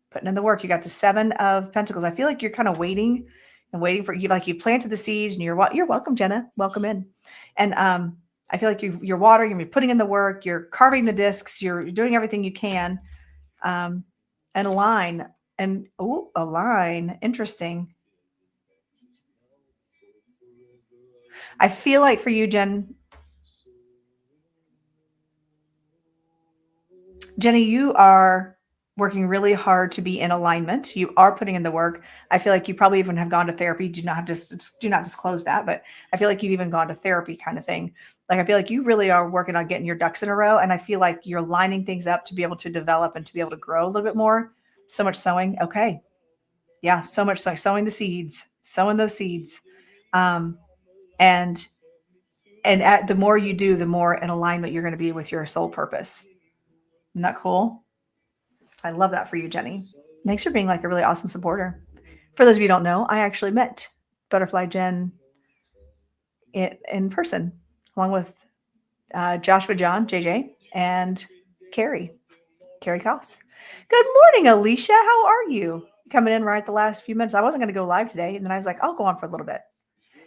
Putting in the work. You got the 7 of Pentacles. I feel like you're kind of waiting for you. Like you planted the seeds and you're welcome, Jenna. Welcome in. And I feel like you're watering, you're putting in the work, you're carving the discs, you're doing everything you can. And align. And align. Interesting. I feel like for you, Jenny, you are working really hard to be in alignment. You are putting in the work. I feel like you probably even have gone to therapy. Do not disclose that, but I feel like you've even gone to therapy kind of thing. Like I feel like you really are working on getting your ducks in a row. And I feel like you're lining things up to be able to develop and to be able to grow a little bit more. So much sowing. Okay. Yeah. So much sowing the seeds, sowing those seeds. And the more you do, the more in alignment you're going to be with your soul purpose. Isn't that cool? I love that for you, Jenny. Thanks for being like a really awesome supporter. For those of you who don't know, I actually met Butterfly Jen in person, along with Joshua John, JJ, and Carrie Koss. Good morning, Alicia. How are you? Coming in right at the last few minutes. I wasn't going to go live today, and then I was like, I'll go on for a little bit.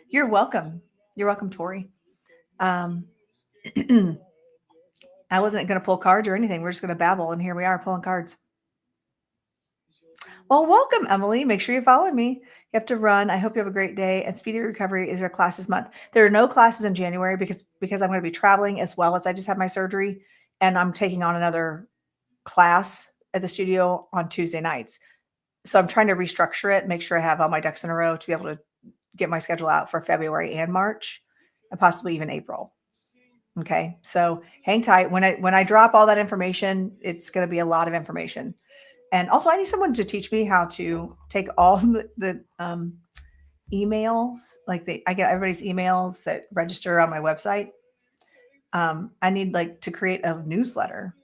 You're welcome. You're welcome, Tori. I wasn't going to pull cards or anything. We're just going to babble, and here we are pulling cards. Well, welcome, Emily. Make sure you follow me. You have to run. I hope you have a great day. And speedy recovery is our classes month. There are no classes in January because I'm going to be traveling as well as I just had my surgery, and I'm taking on another class at the studio on Tuesday nights. So I'm trying to restructure it, make sure I have all my ducks in a row to be able to get my schedule out for February and March, and possibly even April. Okay. So hang tight. When I drop all that information, it's going to be a lot of information. And also I need someone to teach me how to take all the emails, I get everybody's emails that register on my website. I need to create a newsletter.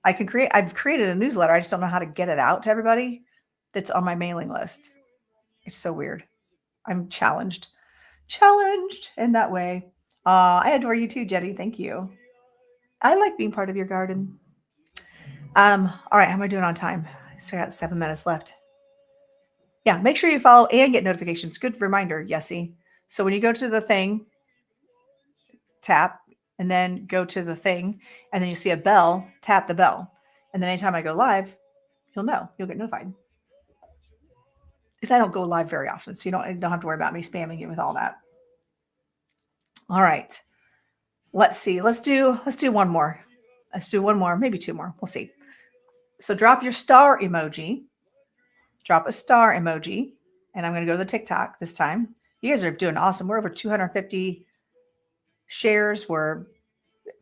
I've created a newsletter. I just don't know how to get it out to everybody that's on my mailing list. It's so weird. I'm challenged in that way. I adore you too, Jenny. Thank you. I like being part of your garden. All right. How am I doing on time? I still got 7 minutes left. Yeah. Make sure you follow and get notifications. Good reminder, Yessie. So when you go to the thing, tap, and then go to the thing, and then you see a bell, tap the bell. And then anytime I go live, you'll get notified. I don't go live very often, so you don't have to worry about me spamming you with all that. All right. Let's see. Let's do one more. Let's do one more, maybe 2 more. We'll see. So drop your star emoji. Drop a star emoji. And I'm going to go to the TikTok this time. You guys are doing awesome. We're over 250 shares. We're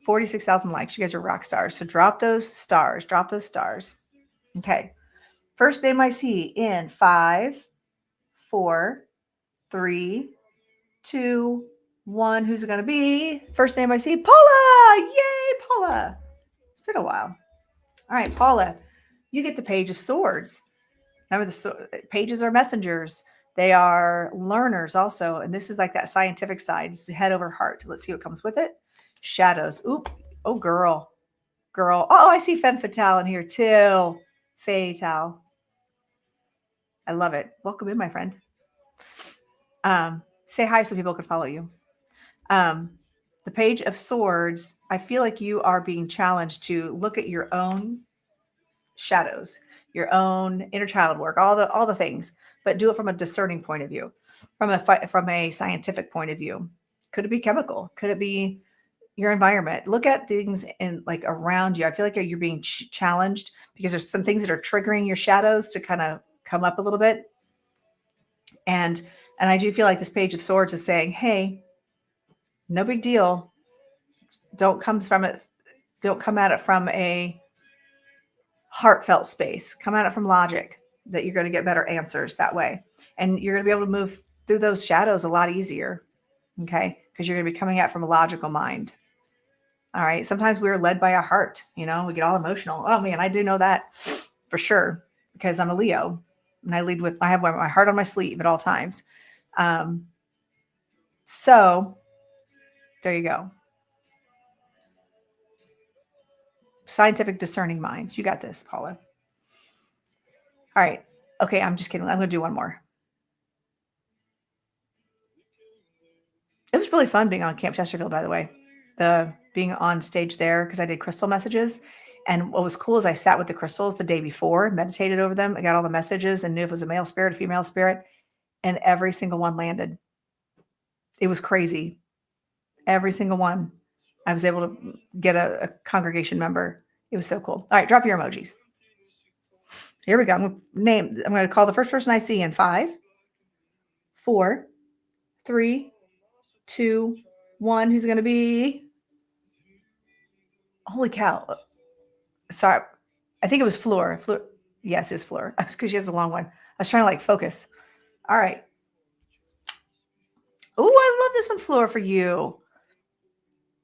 46,000 likes. You guys are rock stars. So drop those stars. Okay. First name I see in 5, 4, 3, 2, 1. Who's it going to be? First name I see, Paula. Yay, Paula. It's been a while. All right, Paula, you get the Page of Swords. Remember, the pages are messengers. They are learners also. And this is like that scientific side. It's head over heart. Let's see what comes with it. Shadows. Oop. Oh, girl. Oh, I see Femme Fatale in here too. Fatale. I love it. Welcome in, my friend. Say hi so people can follow you. The Page of Swords, I feel like you are being challenged to look at your own shadows, your own inner child work, all the things, but do it from a discerning point of view, from a scientific point of view. Could it be chemical? Could it be your environment? Look at things in around you. I feel like you're being challenged because there's some things that are triggering your shadows to kind of come up a little bit. And I do feel like this Page of Swords is saying, hey, no big deal. Don't come at it from a heartfelt space. Come at it from logic, that you're going to get better answers that way. And you're going to be able to move through those shadows a lot easier. Okay. Because you're going to be coming at from a logical mind. All right. Sometimes we're led by our heart. We get all emotional. Oh man, I do know that for sure because I'm a Leo and I have my heart on my sleeve at all times. So there you go. Scientific discerning mind. You got this, Paula. All right. Okay. I'm just kidding. I'm going to do one more. It was really fun being on Camp Chesterfield, by the way, being on stage there because I did crystal messages. And what was cool is I sat with the crystals the day before, meditated over them. I got all the messages and knew if it was a male spirit, a female spirit, and every single one landed. It was crazy. Every single one. I was able to get a congregation member. It was so cool. All right, drop your emojis. Here we go. I'm going to call the first person I see in 5, 4, 3, 2, 1. Who's going to be? Holy cow. Sorry. I think it was Fleur. Yes, it was Fleur. Because she has a long one. I was trying to focus. All right. Oh, I love this one, Fleur, for you.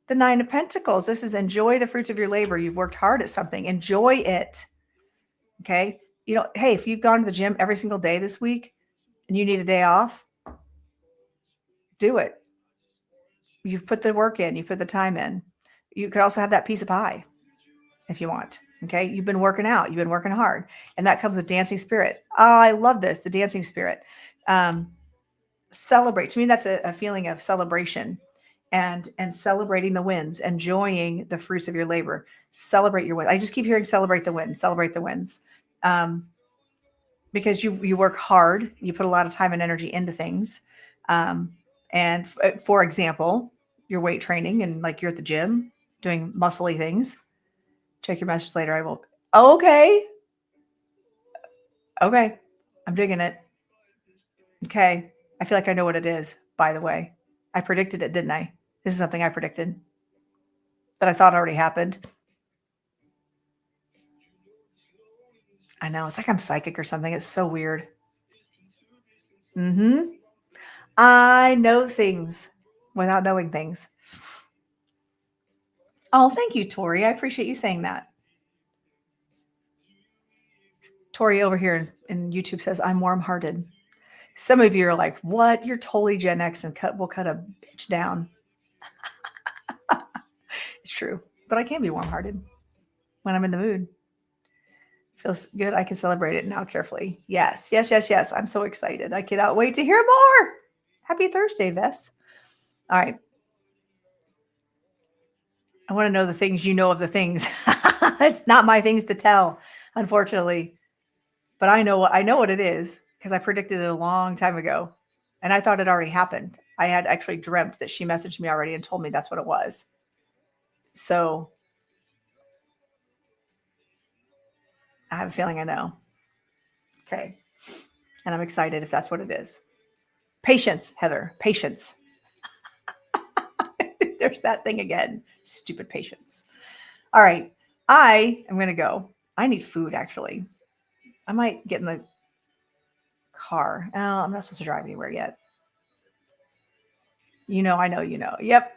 The 9 of Pentacles. This is enjoy the fruits of your labor. You've worked hard at something. Enjoy it. Okay. Hey, if you've gone to the gym every single day this week and you need a day off, do it. You've put the work in. You put the time in. You could also have that piece of pie if you want. Okay. You've been working out. You've been working hard. And that comes with dancing spirit. Oh, I love this. The dancing spirit. Celebrate. To me, that's a feeling of celebration and celebrating the wins, enjoying the fruits of your labor. Celebrate your wins. I just keep hearing celebrate the wins, celebrate the wins. Because you work hard. You put a lot of time and energy into things. And for example, your weight training and you're at the gym doing muscly things. Check your message later. I will. Okay. I'm digging it. Okay. I feel like I know what it is, by the way. I predicted it, didn't I? This is something I predicted that I thought already happened. I know. It's like I'm psychic or something. It's so weird. I know things without knowing things. Oh, thank you, Tori. I appreciate you saying that. Tori over here in YouTube says, I'm warm-hearted. Some of you are like, what? You're totally Gen X and we'll cut a bitch down. It's true. But I can be warm-hearted when I'm in the mood. Feels good. I can celebrate it now carefully. Yes. I'm so excited. I cannot wait to hear more. Happy Thursday, Vess. All right. I want to know the things you know of the things. It's not my things to tell, unfortunately. But I know what it is because I predicted it a long time ago. And I thought it already happened. I had actually dreamt that she messaged me already and told me that's what it was. So I have a feeling I know. Okay. And I'm excited if that's what it is. Patience, Heather. Patience. There's that thing again. Stupid patience. All right. I am going to go. I need food, actually. I might get in the car. Oh, I'm not supposed to drive anywhere yet. I know. Yep.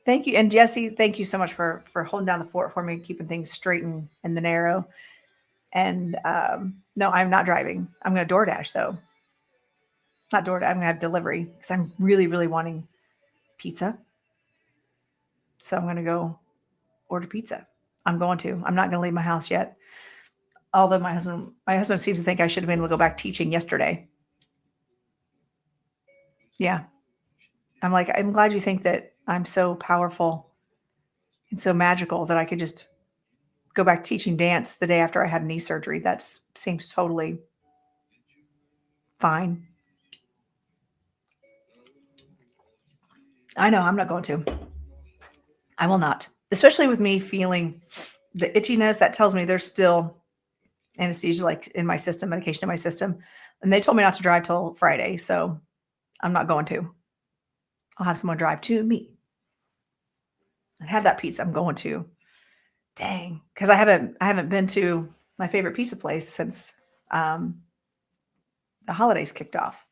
Thank you. And Jesse, thank you so much for holding down the fort for me, keeping things straight and in the narrow. And no, I'm not driving. I'm going to DoorDash, though. Not DoorDash. I'm going to have delivery because I'm really, really wanting pizza. So I'm going to go order pizza. I'm not going to leave my house yet. Although my husband seems to think I should have been able to go back teaching yesterday. Yeah. I'm like, I'm glad you think that I'm so powerful and so magical that I could just go back teaching dance the day after I had knee surgery. That seems totally fine. I know I'm not going to. I will not. Especially with me feeling the itchiness that tells me there's still anesthesia in my system, medication in my system. And they told me not to drive till Friday. So I'm not going to. I'll have someone drive to me and have that pizza. I'm going to. Dang, because I haven't been to my favorite pizza place since um, the holidays kicked off.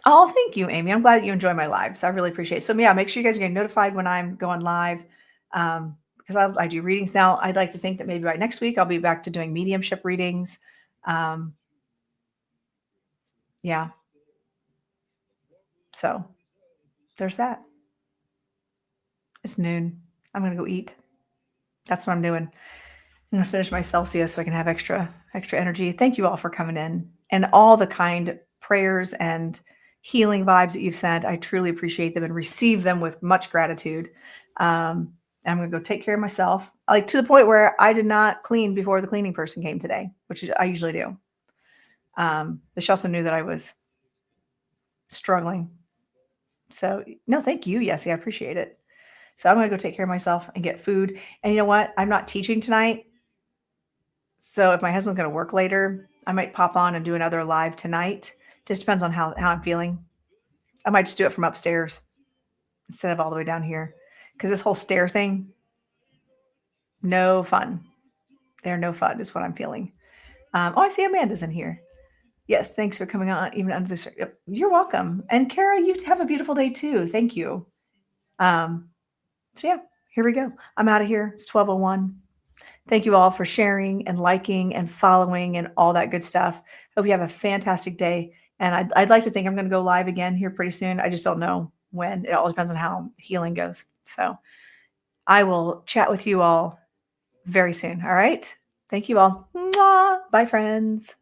Oh, thank you, Amy. I'm glad that you enjoy my lives. I really appreciate it. So yeah, make sure you guys are getting notified when I'm going live. Because I do readings now. I'd like to think that maybe by next week I'll be back to doing mediumship readings. Um, yeah. So there's that. It's noon. I'm gonna go eat. That's what I'm doing. I'm gonna finish my Celsius so I can have extra energy. Thank you all for coming in and all the kind prayers and healing vibes that you've sent. I truly appreciate them and receive them with much gratitude. I'm gonna go take care of myself, like to the point where I did not clean before the cleaning person came today, which I usually do. But she also knew that I was struggling. So no, thank you. Yes, I appreciate it. So I'm gonna go take care of myself and get food. And you know what? I'm not teaching tonight. So if my husband's going to work later, I might pop on and do another live tonight. Just depends on how I'm feeling. I might just do it from upstairs instead of all the way down here. Because this whole stair thing, no fun. They're no fun is what I'm feeling. I see Amanda's in here. Yes, thanks for coming on even under this. You're welcome. And Kara, you have a beautiful day too. Thank you. So yeah, here we go. I'm out of here. It's 12:01. Thank you all for sharing and liking and following and all that good stuff. Hope you have a fantastic day. And I'd like to think I'm going to go live again here pretty soon. I just don't know when. It all depends on how healing goes. So I will chat with you all very soon. All right. Thank you all. Mwah. Bye, friends.